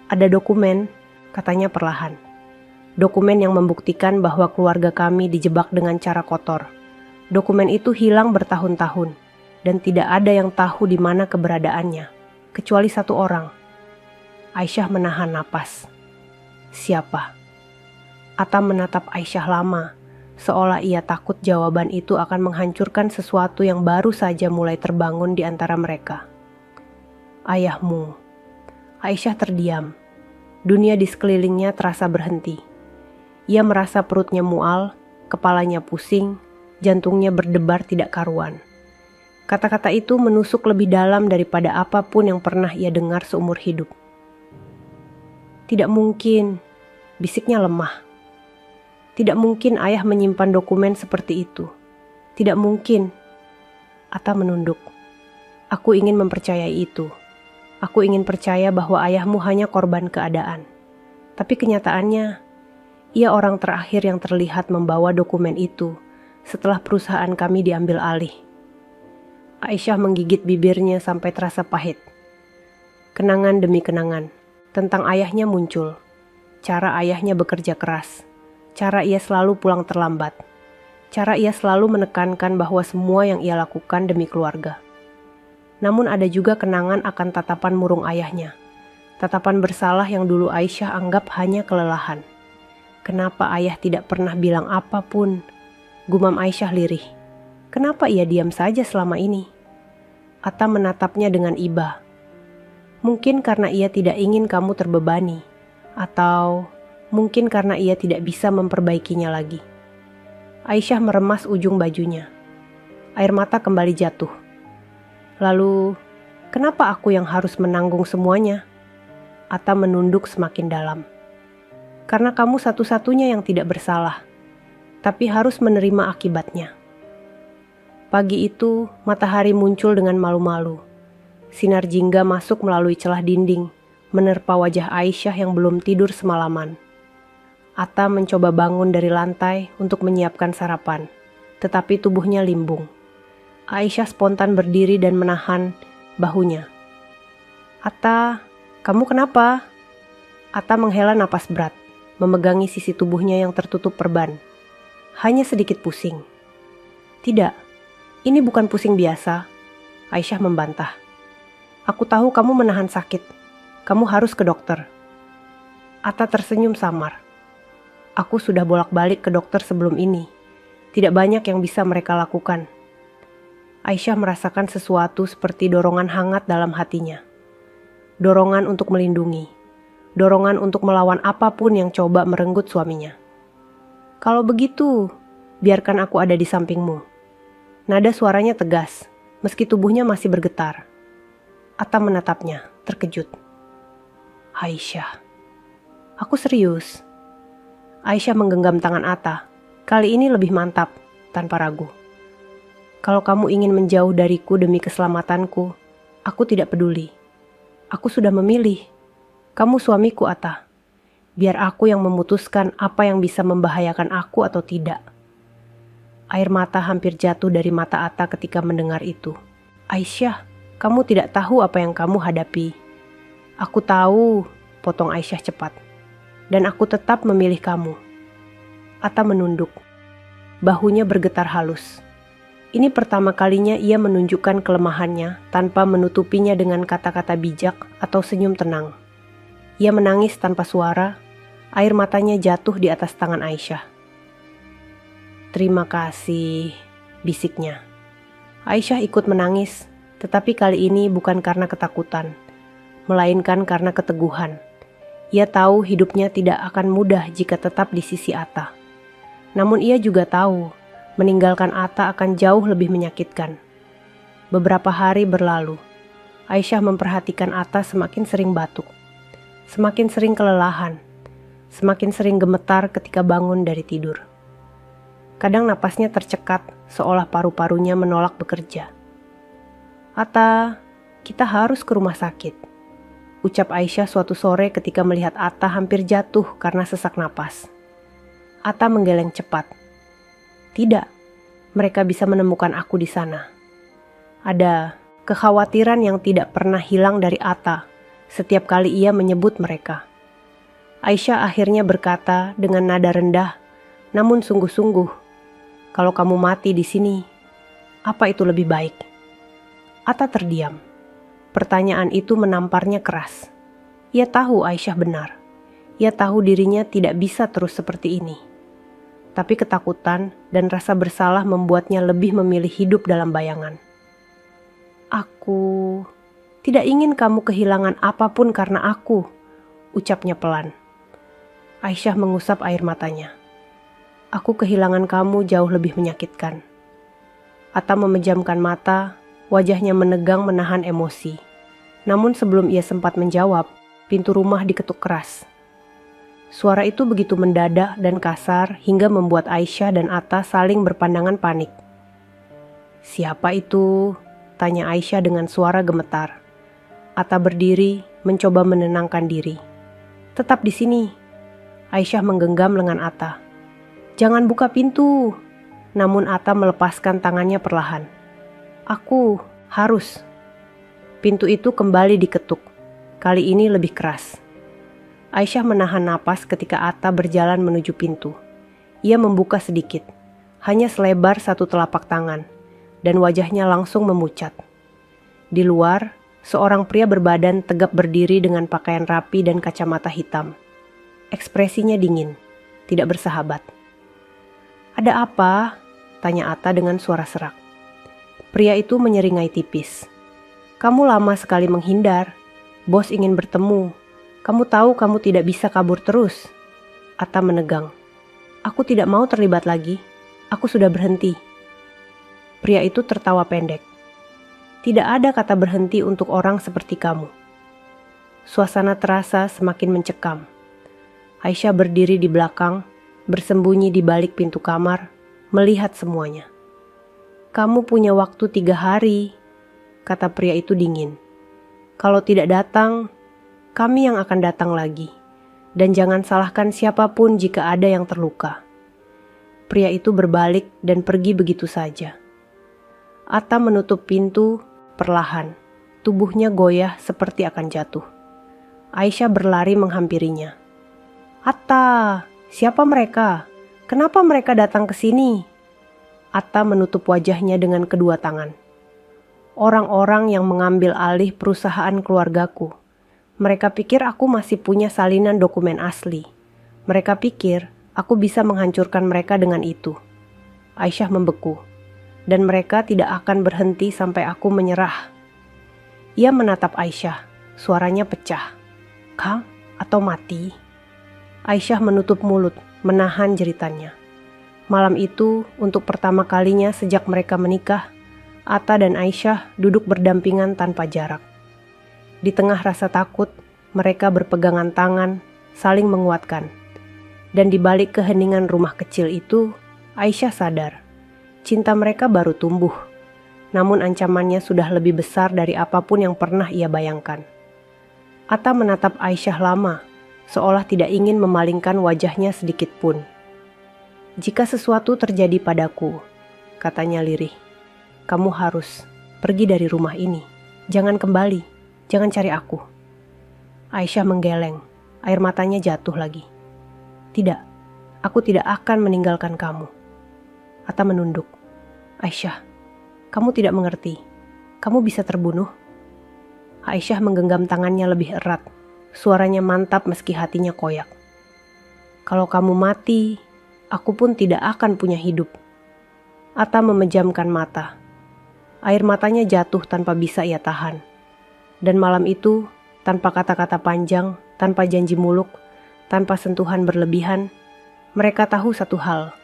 Ada dokumen, katanya perlahan. Dokumen yang membuktikan bahwa keluarga kami dijebak dengan cara kotor. Dokumen itu hilang bertahun-tahun, dan tidak ada yang tahu di mana keberadaannya, kecuali 1 orang. Aisyah menahan napas. Siapa? Atta menatap Aisyah lama, seolah ia takut jawaban itu akan menghancurkan sesuatu yang baru saja mulai terbangun di antara mereka. Ayahmu. Aisyah terdiam. Dunia di sekelilingnya terasa berhenti. Ia merasa perutnya mual, kepalanya pusing, jantungnya berdebar tidak karuan. Kata-kata itu menusuk lebih dalam daripada apapun yang pernah ia dengar seumur hidup. Tidak mungkin, bisiknya lemah. Tidak mungkin ayah menyimpan dokumen seperti itu. Tidak mungkin. Atta menunduk. Aku ingin mempercayai itu. Aku ingin percaya bahwa ayahmu hanya korban keadaan. Tapi kenyataannya, ia orang terakhir yang terlihat membawa dokumen itu setelah perusahaan kami diambil alih. Aisyah menggigit bibirnya sampai terasa pahit. Kenangan demi kenangan tentang ayahnya muncul. Cara ayahnya bekerja keras. Cara ia selalu pulang terlambat. Cara ia selalu menekankan bahwa semua yang ia lakukan demi keluarga. Namun ada juga kenangan akan tatapan murung ayahnya. Tatapan bersalah yang dulu Aisyah anggap hanya kelelahan. Kenapa ayah tidak pernah bilang apapun? Gumam Aisyah lirih. Kenapa ia diam saja selama ini? Atta menatapnya dengan iba. Mungkin karena ia tidak ingin kamu terbebani. Atau mungkin karena ia tidak bisa memperbaikinya lagi. Aisyah meremas ujung bajunya. Air mata kembali jatuh. Lalu, kenapa aku yang harus menanggung semuanya? Atta menunduk semakin dalam. Karena kamu satu-satunya yang tidak bersalah, tapi harus menerima akibatnya. Pagi itu, matahari muncul dengan malu-malu. Sinar jingga masuk melalui celah dinding, menerpa wajah Aisyah yang belum tidur semalaman. Atta mencoba bangun dari lantai untuk menyiapkan sarapan, tetapi tubuhnya limbung. Aisyah spontan berdiri dan menahan bahunya. Atta, kamu kenapa? Atta menghela napas berat, memegangi sisi tubuhnya yang tertutup perban. Hanya sedikit pusing. Tidak, ini bukan pusing biasa, Aisyah membantah. Aku tahu kamu menahan sakit. Kamu harus ke dokter. Atta tersenyum samar. Aku sudah bolak-balik ke dokter sebelum ini. Tidak banyak yang bisa mereka lakukan. Aisyah merasakan sesuatu seperti dorongan hangat dalam hatinya. Dorongan untuk melindungi. Dorongan untuk melawan apapun yang coba merenggut suaminya. Kalau begitu, biarkan aku ada di sampingmu. Nada suaranya tegas, meski tubuhnya masih bergetar. Atta menatapnya, terkejut. Aisyah, aku serius. Aisyah menggenggam tangan Atta. Kali ini lebih mantap, tanpa ragu. Kalau kamu ingin menjauh dariku demi keselamatanku, aku tidak peduli. Aku sudah memilih. Kamu suamiku, Atta. Biar aku yang memutuskan apa yang bisa membahayakan aku atau tidak. Air mata hampir jatuh dari mata Atta ketika mendengar itu. Aisyah, kamu tidak tahu apa yang kamu hadapi. Aku tahu, potong Aisyah cepat. Dan aku tetap memilih kamu. Atta menunduk. Bahunya bergetar halus. Ini pertama kalinya ia menunjukkan kelemahannya tanpa menutupinya dengan kata-kata bijak atau senyum tenang. Ia menangis tanpa suara, air matanya jatuh di atas tangan Aisyah. Terima kasih, bisiknya. Aisyah ikut menangis, tetapi kali ini bukan karena ketakutan, melainkan karena keteguhan. Ia tahu hidupnya tidak akan mudah jika tetap di sisi Atta. Namun ia juga tahu, meninggalkan Atta akan jauh lebih menyakitkan. Beberapa hari berlalu, Aisyah memperhatikan Atta semakin sering batuk, semakin sering kelelahan, semakin sering gemetar ketika bangun dari tidur. Kadang napasnya tercekat, seolah paru-parunya menolak bekerja. Atta, kita harus ke rumah sakit, ucap Aisyah suatu sore ketika melihat Atta hampir jatuh karena sesak napas. Atta menggeleng cepat. Tidak, mereka bisa menemukan aku di sana. Ada kekhawatiran yang tidak pernah hilang dari Atta setiap kali ia menyebut mereka. Aisyah akhirnya berkata dengan nada rendah, namun sungguh-sungguh, kalau kamu mati di sini, apa itu lebih baik? Atta terdiam. Pertanyaan itu menamparnya keras. Ia tahu Aisyah benar. Ia tahu dirinya tidak bisa terus seperti ini. Tapi ketakutan dan rasa bersalah membuatnya lebih memilih hidup dalam bayangan. Aku tidak ingin kamu kehilangan apapun karena aku, ucapnya pelan. Aisyah mengusap air matanya. Aku kehilangan kamu jauh lebih menyakitkan. Atta memejamkan mata, wajahnya menegang menahan emosi. Namun sebelum ia sempat menjawab, pintu rumah diketuk keras. Suara itu begitu mendadak dan kasar hingga membuat Aisyah dan Atta saling berpandangan panik. Siapa itu? Tanya Aisyah dengan suara gemetar. Atta berdiri, mencoba menenangkan diri. Tetap di sini. Aisyah menggenggam lengan Atta. Jangan buka pintu. Namun Atta melepaskan tangannya perlahan. Aku harus. Pintu itu kembali diketuk. Kali ini lebih keras. Aisyah menahan napas ketika Atta berjalan menuju pintu. Ia membuka sedikit, hanya selebar satu telapak tangan, dan wajahnya langsung memucat. Di luar, seorang pria berbadan tegap berdiri dengan pakaian rapi dan kacamata hitam. Ekspresinya dingin, tidak bersahabat. "Ada apa?" tanya Atta dengan suara serak. Pria itu menyeringai tipis. "Kamu lama sekali menghindar. Bos ingin bertemu. Kamu tahu kamu tidak bisa kabur terus." Atta menegang. "Aku tidak mau terlibat lagi. Aku sudah berhenti." Pria itu tertawa pendek. "Tidak ada kata berhenti untuk orang seperti kamu." Suasana terasa semakin mencekam. Aisyah berdiri di belakang, bersembunyi di balik pintu kamar, melihat semuanya. "Kamu punya waktu 3 hari, kata pria itu dingin. "Kalau tidak datang, kami yang akan datang lagi. Dan jangan salahkan siapapun jika ada yang terluka." Pria itu berbalik dan pergi begitu saja. Atta menutup pintu perlahan. Tubuhnya goyah seperti akan jatuh. Aisyah berlari menghampirinya. "Atta, siapa mereka? Kenapa mereka datang ke sini?" Atta menutup wajahnya dengan kedua tangan. "Orang-orang yang mengambil alih perusahaan keluargaku. Mereka pikir aku masih punya salinan dokumen asli. Mereka pikir aku bisa menghancurkan mereka dengan itu." Aisyah membeku. "Dan mereka tidak akan berhenti sampai aku menyerah." Ia menatap Aisyah, suaranya pecah. "Kang, atau mati?" Aisyah menutup mulut, menahan jeritannya. Malam itu, untuk pertama kalinya sejak mereka menikah, Atta dan Aisyah duduk berdampingan tanpa jarak. Di tengah rasa takut, mereka berpegangan tangan, saling menguatkan. Dan di balik keheningan rumah kecil itu, Aisyah sadar, cinta mereka baru tumbuh. Namun ancamannya sudah lebih besar dari apapun yang pernah ia bayangkan. Atta menatap Aisyah lama, seolah tidak ingin memalingkan wajahnya sedikit pun. "Jika sesuatu terjadi padaku," katanya lirih, "kamu harus pergi dari rumah ini. Jangan kembali, jangan cari aku." Aisyah menggeleng, air matanya jatuh lagi. "Tidak, aku tidak akan meninggalkan kamu." Atta menunduk. "Aisyah, kamu tidak mengerti. Kamu bisa terbunuh." Aisyah menggenggam tangannya lebih erat. Suaranya mantap meski hatinya koyak. "Kalau kamu mati, aku pun tidak akan punya hidup." Atta memejamkan mata. Air matanya jatuh tanpa bisa ia tahan. Dan malam itu, tanpa kata-kata panjang, tanpa janji muluk, tanpa sentuhan berlebihan, mereka tahu satu hal,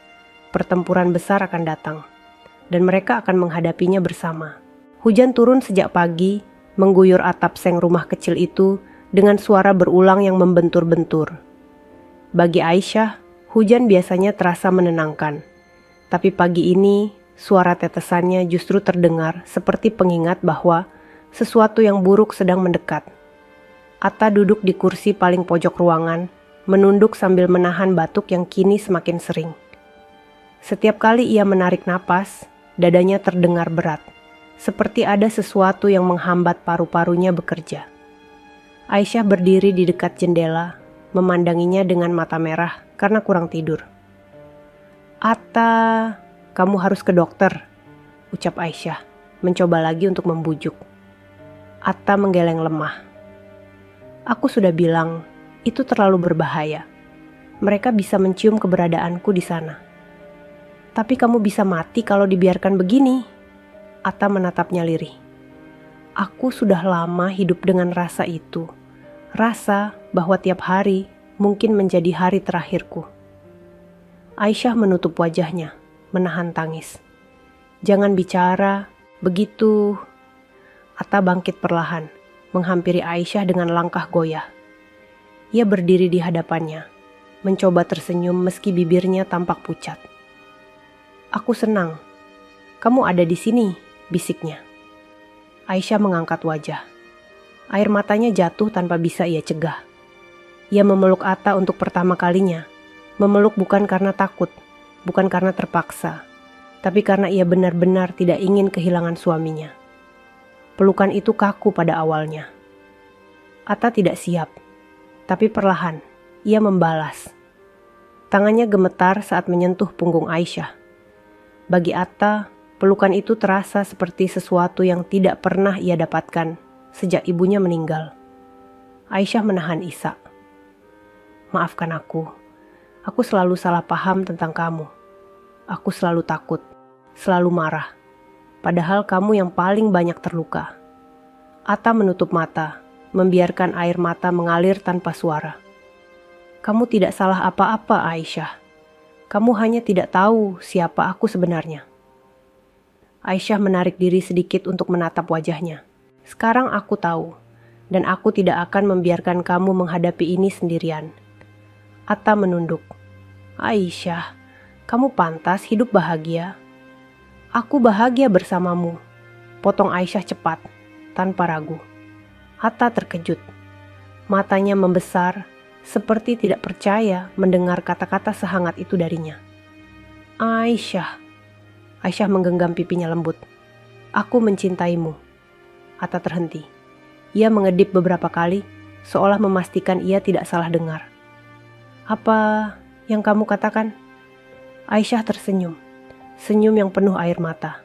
pertempuran besar akan datang. Dan mereka akan menghadapinya bersama. Hujan turun sejak pagi, mengguyur atap seng rumah kecil itu dengan suara berulang yang membentur-bentur. Bagi Aisyah, hujan biasanya terasa menenangkan. Tapi pagi ini, suara tetesannya justru terdengar seperti pengingat bahwa sesuatu yang buruk sedang mendekat. Atta duduk di kursi paling pojok ruangan, menunduk sambil menahan batuk yang kini semakin sering. Setiap kali ia menarik napas, dadanya terdengar berat, seperti ada sesuatu yang menghambat paru-parunya bekerja. Aisyah berdiri di dekat jendela, memandanginya dengan mata merah karena kurang tidur. "Atta, kamu harus ke dokter," ucap Aisyah, mencoba lagi untuk membujuk. Atta menggeleng lemah. "Aku sudah bilang, itu terlalu berbahaya. Mereka bisa mencium keberadaanku di sana." "Tapi kamu bisa mati kalau dibiarkan begini." Atta menatapnya lirih. "Aku sudah lama hidup dengan rasa itu. Rasa bahwa tiap hari mungkin menjadi hari terakhirku." Aisyah menutup wajahnya, menahan tangis. "Jangan bicara begitu." Atta bangkit perlahan, menghampiri Aisyah dengan langkah goyah. Ia berdiri di hadapannya, mencoba tersenyum meski bibirnya tampak pucat. "Aku senang. Kamu ada di sini," bisiknya. Aisyah mengangkat wajah. Air matanya jatuh tanpa bisa ia cegah. Ia memeluk Atta untuk pertama kalinya. Memeluk bukan karena takut, bukan karena terpaksa, tapi karena ia benar-benar tidak ingin kehilangan suaminya. Pelukan itu kaku pada awalnya. Atta tidak siap, tapi perlahan ia membalas. Tangannya gemetar saat menyentuh punggung Aisyah. Bagi Atta, Pelukan itu terasa seperti sesuatu yang tidak pernah ia dapatkan sejak ibunya meninggal. Aisyah menahan isak. Maafkan aku selalu salah paham tentang kamu. Aku selalu takut, selalu marah. Padahal kamu yang paling banyak terluka. Atta menutup mata, membiarkan air mata mengalir tanpa suara. Kamu tidak salah apa-apa, Aisyah. Kamu hanya tidak tahu siapa aku sebenarnya. Aisyah menarik diri sedikit untuk menatap wajahnya. Sekarang aku tahu, dan aku tidak akan membiarkan kamu menghadapi ini sendirian. Atta menunduk. Aisyah, kamu pantas hidup bahagia. Aku bahagia bersamamu. Potong Aisyah cepat, tanpa ragu. Atta terkejut. Matanya membesar, seperti tidak percaya mendengar kata-kata sehangat itu darinya. Aisyah. Aisyah menggenggam pipinya lembut. Aku mencintaimu. Atta terhenti. Ia mengedip beberapa kali, seolah memastikan ia tidak salah dengar. Apa yang kamu katakan? Aisyah tersenyum. Senyum yang penuh air mata.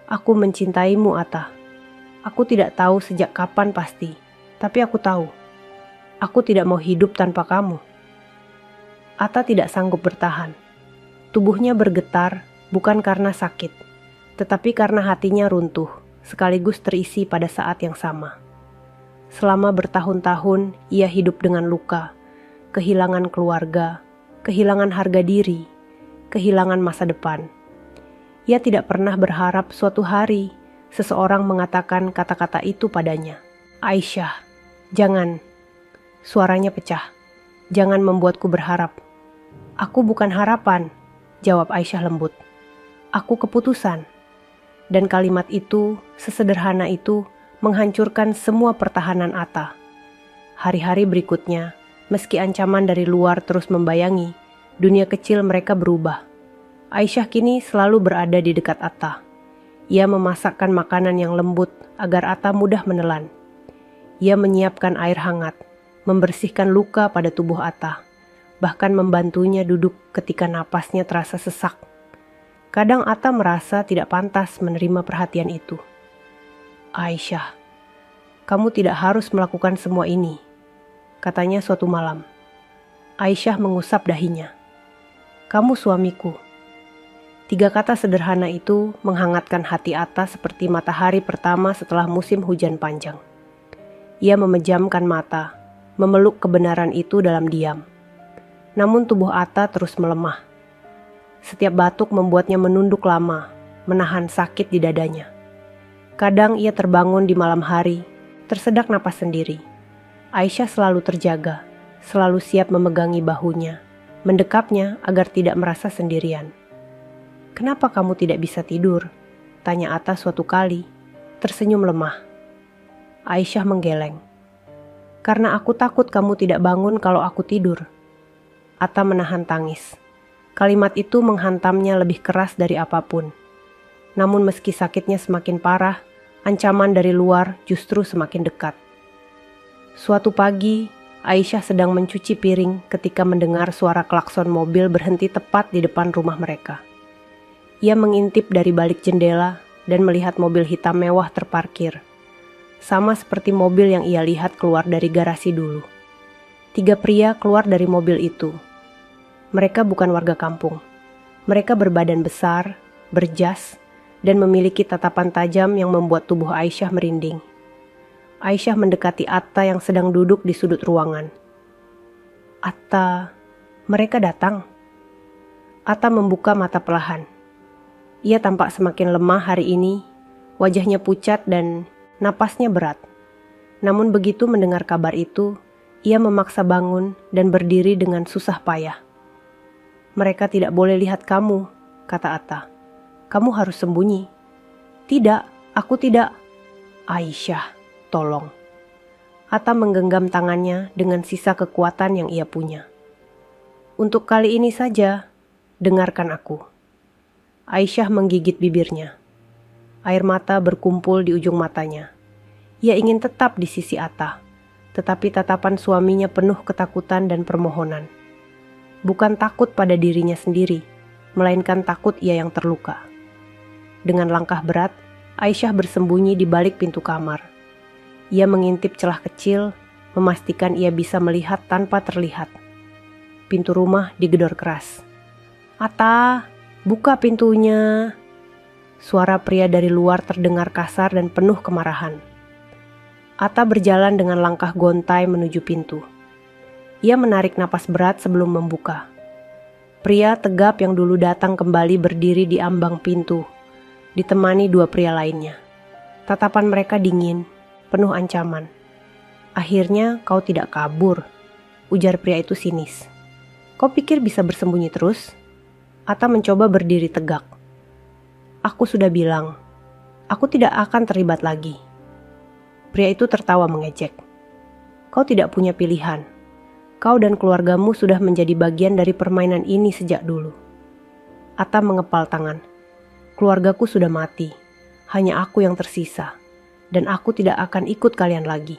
Aku mencintaimu, Atta. Aku tidak tahu sejak kapan pasti, tapi aku tahu. Aku tidak mau hidup tanpa kamu. Atta tidak sanggup bertahan. Tubuhnya bergetar, bukan karena sakit, tetapi karena hatinya runtuh, sekaligus terisi pada saat yang sama. Selama bertahun-tahun, ia hidup dengan luka, kehilangan keluarga, kehilangan harga diri, kehilangan masa depan. Ia tidak pernah berharap suatu hari seseorang mengatakan kata-kata itu padanya. Aisyah, jangan. Suaranya pecah. Jangan membuatku berharap. Aku bukan harapan, jawab Aisyah lembut. Aku keputusan. Dan kalimat itu, sesederhana itu, menghancurkan semua pertahanan Atta. Hari-hari berikutnya, meski ancaman dari luar terus membayangi, dunia kecil mereka berubah. Aisyah kini selalu berada di dekat Atta. Ia memasakkan makanan yang lembut agar Atta mudah menelan. Ia menyiapkan air hangat, membersihkan luka pada tubuh Atta, bahkan membantunya duduk ketika napasnya terasa sesak. Kadang Atta merasa tidak pantas menerima perhatian itu. Aisyah, kamu tidak harus melakukan semua ini, katanya suatu malam. Aisyah mengusap dahinya. Kamu suamiku. 3 kata sederhana itu menghangatkan hati Atta seperti matahari pertama setelah musim hujan panjang. Ia memejamkan mata, memeluk kebenaran itu dalam diam. Namun tubuh Atta terus melemah. Setiap batuk membuatnya menunduk lama, menahan sakit di dadanya. Kadang ia terbangun di malam hari, tersedak napas sendiri. Aisyah selalu terjaga, selalu siap memegangi bahunya, mendekapnya agar tidak merasa sendirian. Kenapa kamu tidak bisa tidur? Tanya Atta suatu kali, tersenyum lemah. Aisyah menggeleng. Karena aku takut kamu tidak bangun kalau aku tidur. Atta menahan tangis. Kalimat itu menghantamnya lebih keras dari apapun. Namun meski sakitnya semakin parah, ancaman dari luar justru semakin dekat. Suatu pagi, Aisyah sedang mencuci piring ketika mendengar suara klakson mobil berhenti tepat di depan rumah mereka. Ia mengintip dari balik jendela dan melihat mobil hitam mewah terparkir. Sama seperti mobil yang ia lihat keluar dari garasi dulu. 3 pria keluar dari mobil itu. Mereka bukan warga kampung. Mereka berbadan besar, berjas, dan memiliki tatapan tajam yang membuat tubuh Aisyah merinding. Aisyah mendekati Atta yang sedang duduk di sudut ruangan. Atta, mereka datang. Atta membuka mata perlahan. Ia tampak semakin lemah hari ini, wajahnya pucat dan napasnya berat. Namun begitu mendengar kabar itu, ia memaksa bangun dan berdiri dengan susah payah. Mereka tidak boleh lihat kamu, kata Atta. Kamu harus sembunyi. Tidak, aku tidak. Aisyah, tolong. Atta menggenggam tangannya dengan sisa kekuatan yang ia punya. Untuk kali ini saja, dengarkan aku. Aisyah menggigit bibirnya. Air mata berkumpul di ujung matanya. Ia ingin tetap di sisi Atta, tetapi tatapan suaminya penuh ketakutan dan permohonan. Bukan takut pada dirinya sendiri, melainkan takut ia yang terluka. Dengan langkah berat, Aisyah bersembunyi di balik pintu kamar. Ia mengintip celah kecil, memastikan ia bisa melihat tanpa terlihat. Pintu rumah digedor keras. "Atta, buka pintunya!" Suara pria dari luar terdengar kasar dan penuh kemarahan. Atta berjalan dengan langkah gontai menuju pintu. Ia menarik napas berat sebelum membuka. Pria tegap yang dulu datang kembali berdiri di ambang pintu, ditemani dua pria lainnya. Tatapan mereka dingin, penuh ancaman. "Akhirnya kau tidak kabur," ujar pria itu sinis. "Kau pikir bisa bersembunyi terus?" Atta mencoba berdiri tegak. "Aku sudah bilang, aku tidak akan terlibat lagi." Pria itu tertawa mengejek. "Kau tidak punya pilihan. Kau dan keluargamu sudah menjadi bagian dari permainan ini sejak dulu." Atta mengepal tangan. "Keluargaku sudah mati. Hanya aku yang tersisa. Dan aku tidak akan ikut kalian lagi."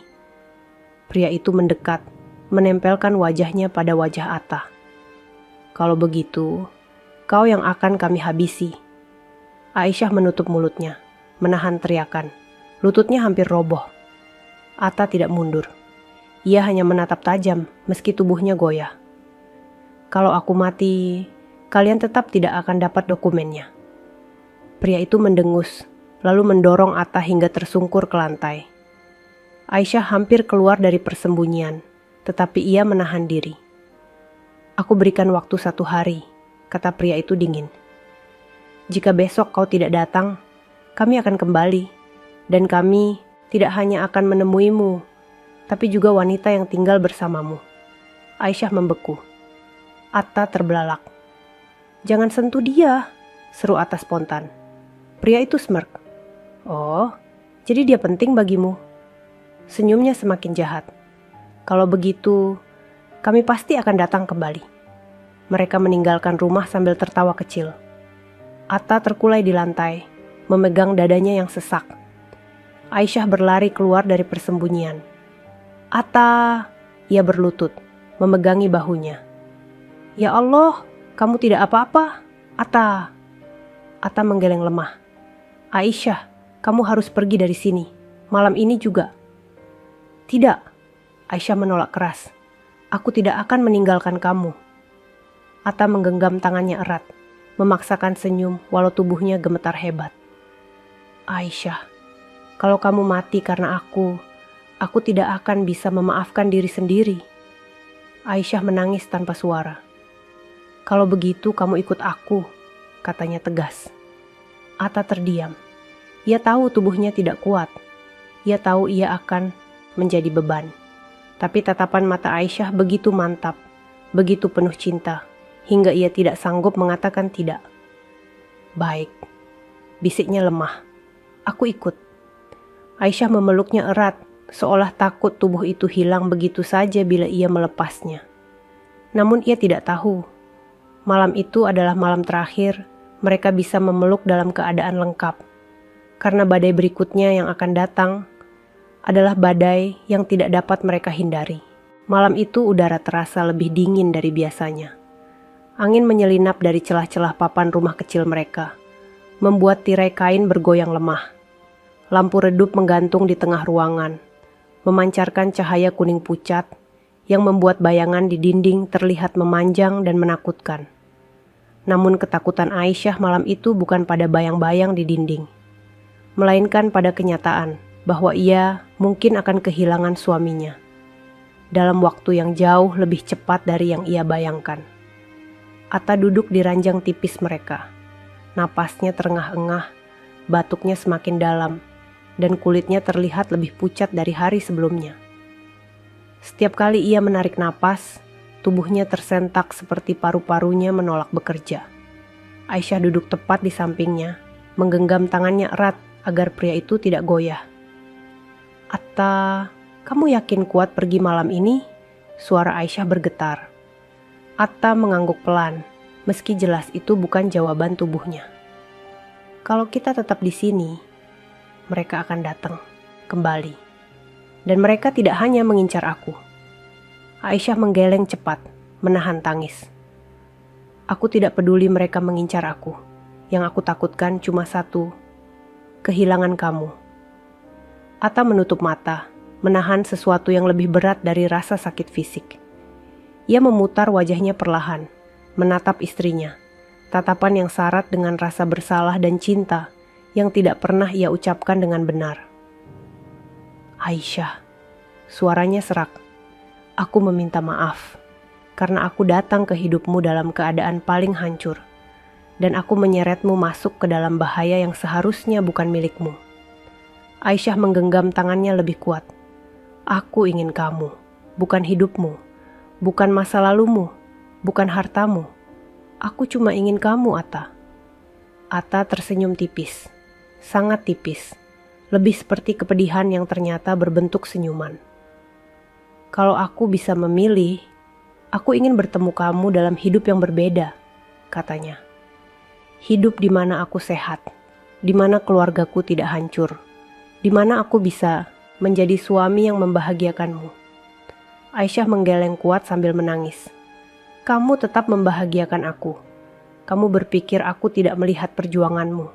Pria itu mendekat, menempelkan wajahnya pada wajah Atta. "Kalau begitu, kau yang akan kami habisi." Aisyah menutup mulutnya, menahan teriakan. Lututnya hampir roboh. Atta tidak mundur. Ia hanya menatap tajam meski tubuhnya goyah. "Kalau aku mati, kalian tetap tidak akan dapat dokumennya." Pria itu mendengus, lalu mendorong Atta hingga tersungkur ke lantai. Aisyah hampir keluar dari persembunyian, tetapi ia menahan diri. "Aku berikan waktu 1 hari," kata pria itu dingin. "Jika besok kau tidak datang, kami akan kembali, dan kami tidak hanya akan menemuimu, tapi juga wanita yang tinggal bersamamu." Aisyah membeku. Atta terbelalak. "Jangan sentuh dia," seru Atta spontan. Pria itu smirk. "Oh, jadi dia penting bagimu?" Senyumnya semakin jahat. "Kalau begitu, kami pasti akan datang kembali." Mereka meninggalkan rumah sambil tertawa kecil. Atta terkulai di lantai, memegang dadanya yang sesak. Aisyah berlari keluar dari persembunyian. "Atta!" Ia berlutut, memegangi bahunya. "Ya Allah, kamu tidak apa-apa, Atta." Atta menggeleng lemah. "Aisyah, kamu harus pergi dari sini, malam ini juga." "Tidak," Aisyah menolak keras. "Aku tidak akan meninggalkan kamu." Atta menggenggam tangannya erat, memaksakan senyum walau tubuhnya gemetar hebat. "Aisyah, kalau kamu mati karena aku tidak akan bisa memaafkan diri sendiri." Aisyah menangis tanpa suara. "Kalau begitu kamu ikut aku," katanya tegas. Atta terdiam. Ia tahu tubuhnya tidak kuat. Ia tahu ia akan menjadi beban. Tapi tatapan mata Aisyah begitu mantap, begitu penuh cinta, hingga ia tidak sanggup mengatakan tidak. "Baik," bisiknya lemah. "Aku ikut." Aisyah memeluknya erat, seolah takut tubuh itu hilang begitu saja bila ia melepasnya. Namun ia tidak tahu, malam itu adalah malam terakhir mereka bisa memeluk dalam keadaan lengkap. Karena badai berikutnya yang akan datang adalah badai yang tidak dapat mereka hindari. Malam itu udara terasa lebih dingin dari biasanya. Angin menyelinap dari celah-celah papan rumah kecil mereka, membuat tirai kain bergoyang lemah. Lampu redup menggantung di tengah ruangan, memancarkan cahaya kuning pucat yang membuat bayangan di dinding terlihat memanjang dan menakutkan. Namun ketakutan Aisyah malam itu bukan pada bayang-bayang di dinding, melainkan pada kenyataan bahwa ia mungkin akan kehilangan suaminya dalam waktu yang jauh lebih cepat dari yang ia bayangkan. Atta duduk di ranjang tipis mereka. Napasnya terengah-engah, batuknya semakin dalam, dan kulitnya terlihat lebih pucat dari hari sebelumnya. Setiap kali ia menarik napas, tubuhnya tersentak seperti paru-parunya menolak bekerja. Aisyah duduk tepat di sampingnya, menggenggam tangannya erat agar pria itu tidak goyah. "Atta, kamu yakin kuat pergi malam ini?" Suara Aisyah bergetar. Atta mengangguk pelan, meski jelas itu bukan jawaban tubuhnya. "Kalau kita tetap di sini, mereka akan datang kembali. Dan mereka tidak hanya mengincar aku." Aisyah menggeleng cepat, menahan tangis. "Aku tidak peduli mereka mengincar aku. Yang aku takutkan cuma satu, kehilangan kamu. Atta menutup mata, menahan sesuatu yang lebih berat dari rasa sakit fisik. Ia memutar wajahnya perlahan, menatap istrinya, tatapan yang syarat dengan rasa bersalah dan cinta yang tidak pernah ia ucapkan dengan benar. Aisyah, suaranya serak. Aku meminta maaf, karena aku datang ke hidupmu dalam keadaan paling hancur, dan aku menyeretmu masuk ke dalam bahaya yang seharusnya bukan milikmu. Aisyah menggenggam tangannya lebih kuat. Aku ingin kamu, bukan hidupmu, bukan masa lalumu, bukan hartamu. Aku cuma ingin kamu, Atta. Atta tersenyum tipis, sangat tipis, lebih seperti kepedihan yang ternyata berbentuk senyuman. Kalau aku bisa memilih, aku ingin bertemu kamu dalam hidup yang berbeda, katanya. Hidup di mana aku sehat, di mana keluargaku tidak hancur, di mana aku bisa menjadi suami yang membahagiakanmu. Aisyah menggeleng kuat sambil menangis. Kamu tetap membahagiakan aku. Kamu berpikir aku tidak melihat perjuanganmu.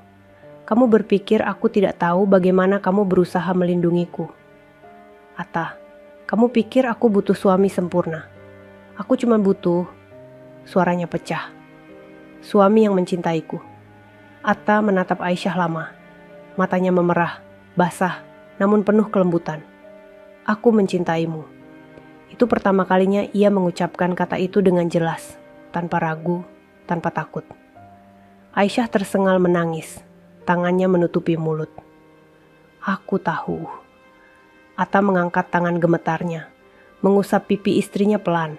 Kamu berpikir aku tidak tahu bagaimana kamu berusaha melindungiku. Atta, kamu pikir aku butuh suami sempurna. Aku cuma butuh, suaranya pecah, suami yang mencintaiku. Atta menatap Aisyah lama. Matanya memerah, basah, namun penuh kelembutan. Aku mencintaimu. Itu pertama kalinya ia mengucapkan kata itu dengan jelas, tanpa ragu, tanpa takut. Aisyah tersengal menangis, tangannya menutupi mulut. Aku tahu. Atta mengangkat tangan gemetarnya, mengusap pipi istrinya pelan.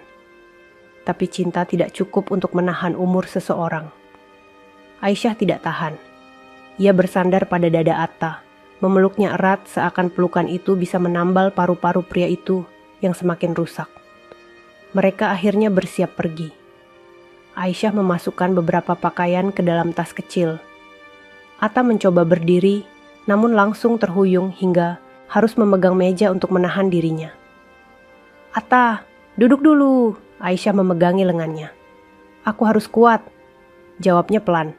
Tapi cinta tidak cukup untuk menahan umur seseorang. Aisyah tidak tahan. Ia bersandar pada dada Atta, memeluknya erat seakan pelukan itu bisa menambal paru-paru pria itu yang semakin rusak. Mereka akhirnya bersiap pergi. Aisyah memasukkan beberapa pakaian ke dalam tas kecil. Atta mencoba berdiri, namun langsung terhuyung hingga harus memegang meja untuk menahan dirinya. Atta, duduk dulu. Aisyah memegangi lengannya. Aku harus kuat, jawabnya pelan.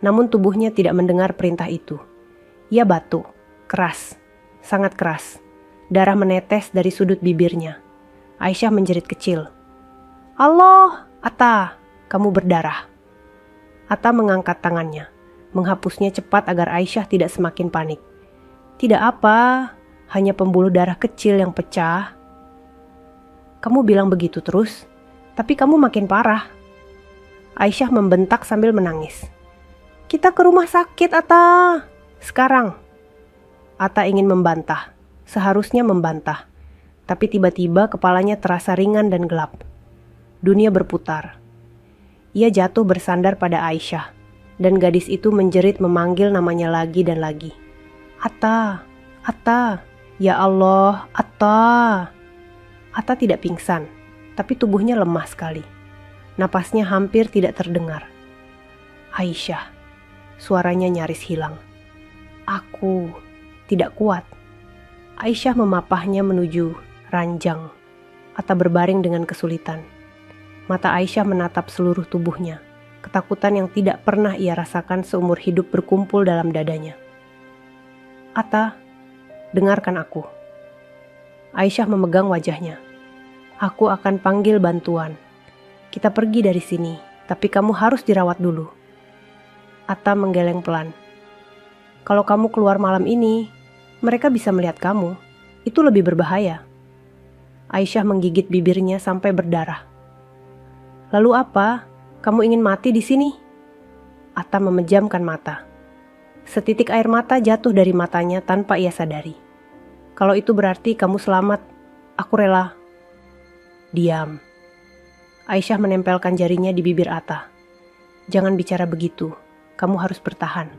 Namun tubuhnya tidak mendengar perintah itu. Ia batuk, keras, sangat keras. Darah menetes dari sudut bibirnya. Aisyah menjerit kecil. Allah, Atta, kamu berdarah. Atta mengangkat tangannya, menghapusnya cepat agar Aisyah tidak semakin panik. Tidak apa, hanya pembuluh darah kecil yang pecah. Kamu bilang begitu terus, tapi kamu makin parah. Aisyah membentak sambil menangis. Kita ke rumah sakit, Atta. Sekarang. Atta ingin membantah, seharusnya membantah. Tapi tiba-tiba kepalanya terasa ringan dan gelap. Dunia berputar. Ia jatuh bersandar pada Aisyah, dan gadis itu menjerit memanggil namanya lagi dan lagi. Atta, Atta, ya Allah, Atta. Atta tidak pingsan, tapi tubuhnya lemah sekali. Napasnya hampir tidak terdengar. Aisyah, suaranya nyaris hilang. Aku tidak kuat. Aisyah memapahnya menuju ranjang. Atta berbaring dengan kesulitan. Mata Aisyah menatap seluruh tubuhnya. Ketakutan yang tidak pernah ia rasakan seumur hidup berkumpul dalam dadanya. Atta, dengarkan aku. Aisyah memegang wajahnya. Aku akan panggil bantuan. Kita pergi dari sini, tapi kamu harus dirawat dulu. Atta menggeleng pelan. Kalau kamu keluar malam ini, mereka bisa melihat kamu. Itu lebih berbahaya. Aisyah menggigit bibirnya sampai berdarah. Lalu apa? Kamu ingin mati di sini? Atta memejamkan mata. Setitik air mata jatuh dari matanya tanpa ia sadari. Kalau itu berarti kamu selamat, aku rela. Diam. Aisyah menempelkan jarinya di bibir Atta. Jangan bicara begitu. Kamu harus bertahan.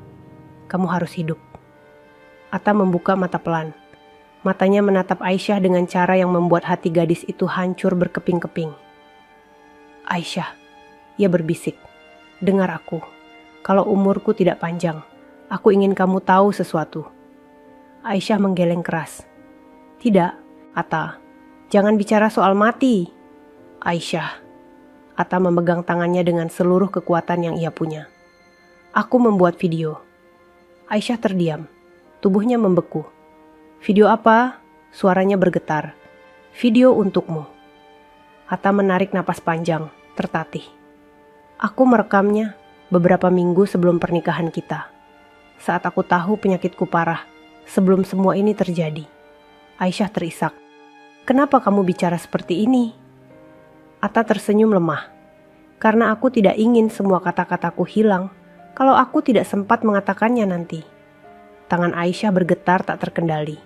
Kamu harus hidup. Atta membuka mata pelan. Matanya menatap Aisyah dengan cara yang membuat hati gadis itu hancur berkeping-keping. Aisyah, ia berbisik. Dengar aku. Kalau umurku tidak panjang, aku ingin kamu tahu sesuatu. Aisyah menggeleng keras. Tidak, Atta. Jangan bicara soal mati. Aisyah. Atta memegang tangannya dengan seluruh kekuatan yang ia punya. Aku membuat video. Aisyah terdiam. Tubuhnya membeku. Video apa? Suaranya bergetar. Video untukmu. Atta menarik napas panjang, tertatih. Aku merekamnya beberapa minggu sebelum pernikahan kita. Saat aku tahu penyakitku parah, sebelum semua ini terjadi. Aisyah terisak. Kenapa kamu bicara seperti ini? Atta tersenyum lemah. Karena aku tidak ingin semua kata-kataku hilang kalau aku tidak sempat mengatakannya nanti. Tangan Aisyah bergetar tak terkendali.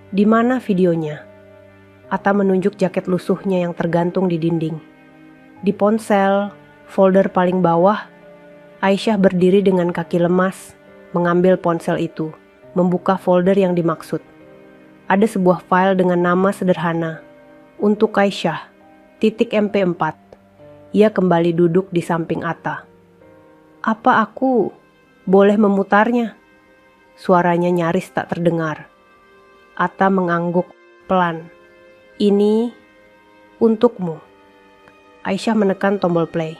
Di mana videonya? Atta menunjuk jaket lusuhnya yang tergantung di dinding. Di ponsel, folder paling bawah, Aisyah berdiri dengan kaki lemas, mengambil ponsel itu, membuka folder yang dimaksud. Ada sebuah file dengan nama sederhana, untuk Aisyah, .mp4. Ia kembali duduk di samping Atta. Apa aku boleh memutarnya? Suaranya nyaris tak terdengar. Atta mengangguk pelan. Ini untukmu. Aisyah menekan tombol play.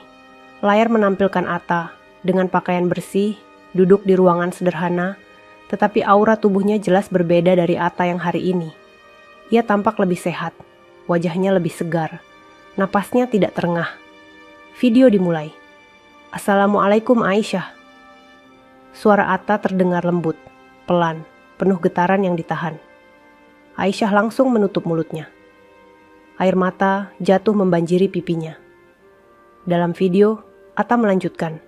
Layar menampilkan Atta dengan pakaian bersih, duduk di ruangan sederhana, tetapi aura tubuhnya jelas berbeda dari Atta yang hari ini. Ia tampak lebih sehat, wajahnya lebih segar, napasnya tidak terengah. Video dimulai. Assalamualaikum Aisyah. Suara Atta terdengar lembut, pelan, penuh getaran yang ditahan. Aisyah langsung menutup mulutnya. Air mata jatuh membanjiri pipinya. Dalam video, Atta melanjutkan.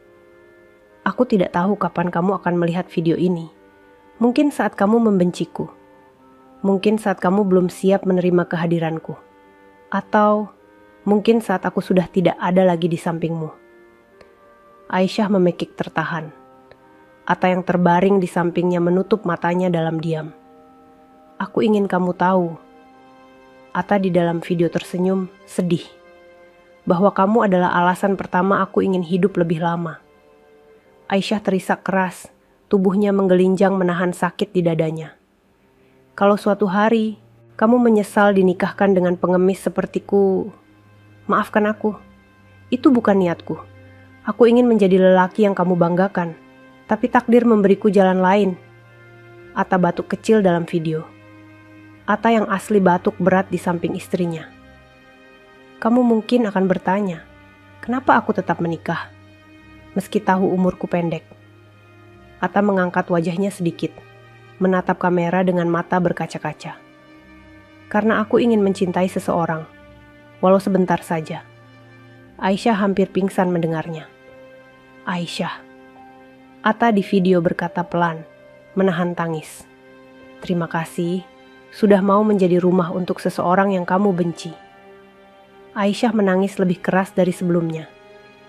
Aku tidak tahu kapan kamu akan melihat video ini. Mungkin saat kamu membenciku. Mungkin saat kamu belum siap menerima kehadiranku. Atau mungkin saat aku sudah tidak ada lagi di sampingmu. Aisyah memekik tertahan. Atta yang terbaring di sampingnya menutup matanya dalam diam. Aku ingin kamu tahu. Atta di dalam video tersenyum, sedih. Bahwa kamu adalah alasan pertama aku ingin hidup lebih lama. Aisyah terisak keras. Tubuhnya menggelinjang menahan sakit di dadanya. Kalau suatu hari kamu menyesal dinikahkan dengan pengemis sepertiku, maafkan aku. Itu bukan niatku. Aku ingin menjadi lelaki yang kamu banggakan, tapi takdir memberiku jalan lain. Atta batuk kecil dalam video. Atta yang asli batuk berat di samping istrinya. Kamu mungkin akan bertanya, kenapa aku tetap menikah? Meski tahu umurku pendek. Atta mengangkat wajahnya sedikit, menatap kamera dengan mata berkaca-kaca. Karena aku ingin mencintai seseorang, walau sebentar saja. Aisyah hampir pingsan mendengarnya. Aisyah. Atta di video berkata pelan, menahan tangis. Terima kasih, sudah mau menjadi rumah untuk seseorang yang kamu benci. Aisyah menangis lebih keras dari sebelumnya.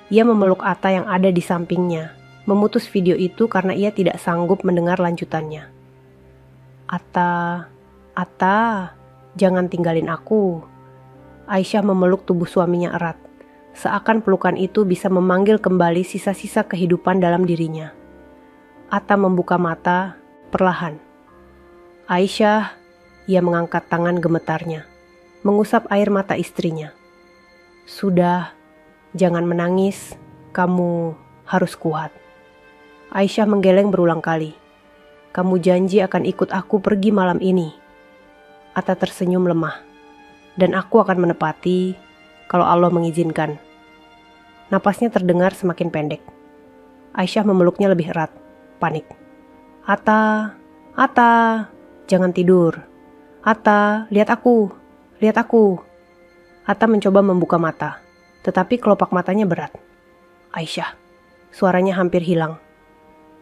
Ia memeluk Atta yang ada di sampingnya, memutus video itu karena ia tidak sanggup mendengar lanjutannya. Atta, jangan tinggalin aku. Aisyah memeluk tubuh suaminya erat, seakan pelukan itu bisa memanggil kembali sisa-sisa kehidupan dalam dirinya. Atta membuka mata, perlahan. Aisyah, ia mengangkat tangan gemetarnya, mengusap air mata istrinya. Sudah, jangan menangis, kamu harus kuat. Aisyah menggeleng berulang kali. Kamu janji akan ikut aku pergi malam ini. Atta tersenyum lemah. Dan aku akan menepati kalau Allah mengizinkan. Napasnya terdengar semakin pendek. Aisyah memeluknya lebih erat. Panik. Atta, jangan tidur. Atta, lihat aku. Atta mencoba membuka mata, tetapi kelopak matanya berat. Aisyah, suaranya hampir hilang.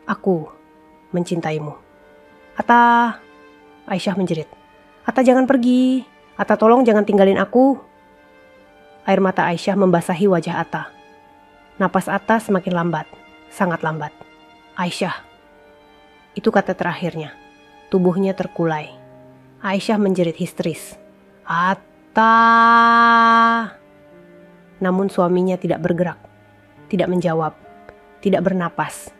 Aku mencintaimu. Atta, Aisyah menjerit. Atta jangan pergi. Atta tolong jangan tinggalin aku. Air mata Aisyah membasahi wajah Atta. Napas Atta semakin lambat, sangat lambat. Aisyah. Itu kata terakhirnya. Tubuhnya terkulai. Aisyah menjerit histeris. Atta. Namun suaminya tidak bergerak, tidak menjawab, tidak bernapas.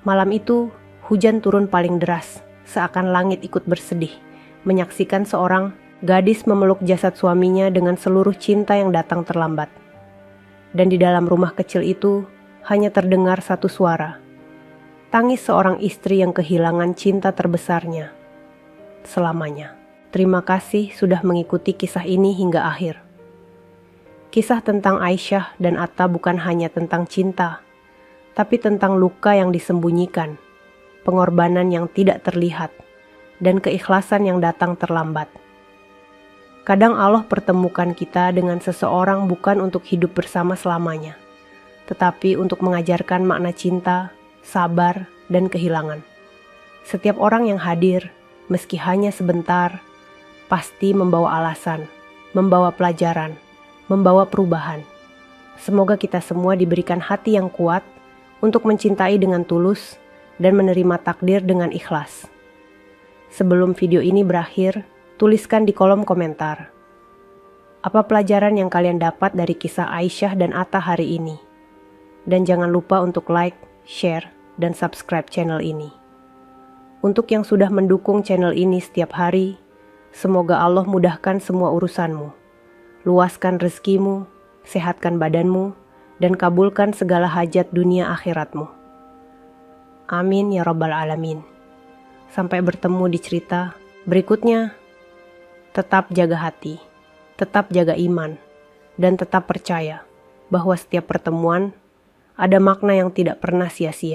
Malam itu, hujan turun paling deras, seakan langit ikut bersedih, menyaksikan seorang gadis memeluk jasad suaminya dengan seluruh cinta yang datang terlambat. Dan di dalam rumah kecil itu, hanya terdengar satu suara. Tangis seorang istri yang kehilangan cinta terbesarnya selamanya. Terima kasih sudah mengikuti kisah ini hingga akhir. Kisah tentang Aisyah dan Atta bukan hanya tentang cinta, tapi tentang luka yang disembunyikan, pengorbanan yang tidak terlihat, dan keikhlasan yang datang terlambat. Kadang Allah pertemukan kita dengan seseorang bukan untuk hidup bersama selamanya, tetapi untuk mengajarkan makna cinta, sabar, dan kehilangan. Setiap orang yang hadir, meski hanya sebentar, pasti membawa alasan, membawa pelajaran, membawa perubahan. Semoga kita semua diberikan hati yang kuat untuk mencintai dengan tulus dan menerima takdir dengan ikhlas. Sebelum video ini berakhir, tuliskan di kolom komentar. Apa pelajaran yang kalian dapat dari kisah Aisyah dan Atta hari ini? Dan jangan lupa untuk like, share, dan subscribe channel ini. Untuk yang sudah mendukung channel ini setiap hari, semoga Allah mudahkan semua urusanmu. Luaskan rezekimu, sehatkan badanmu, dan kabulkan segala hajat dunia akhiratmu. Amin ya rabbal alamin. Sampai bertemu di cerita berikutnya. Tetap jaga hati, tetap jaga iman, dan tetap percaya bahwa setiap pertemuan ada makna yang tidak pernah sia-sia.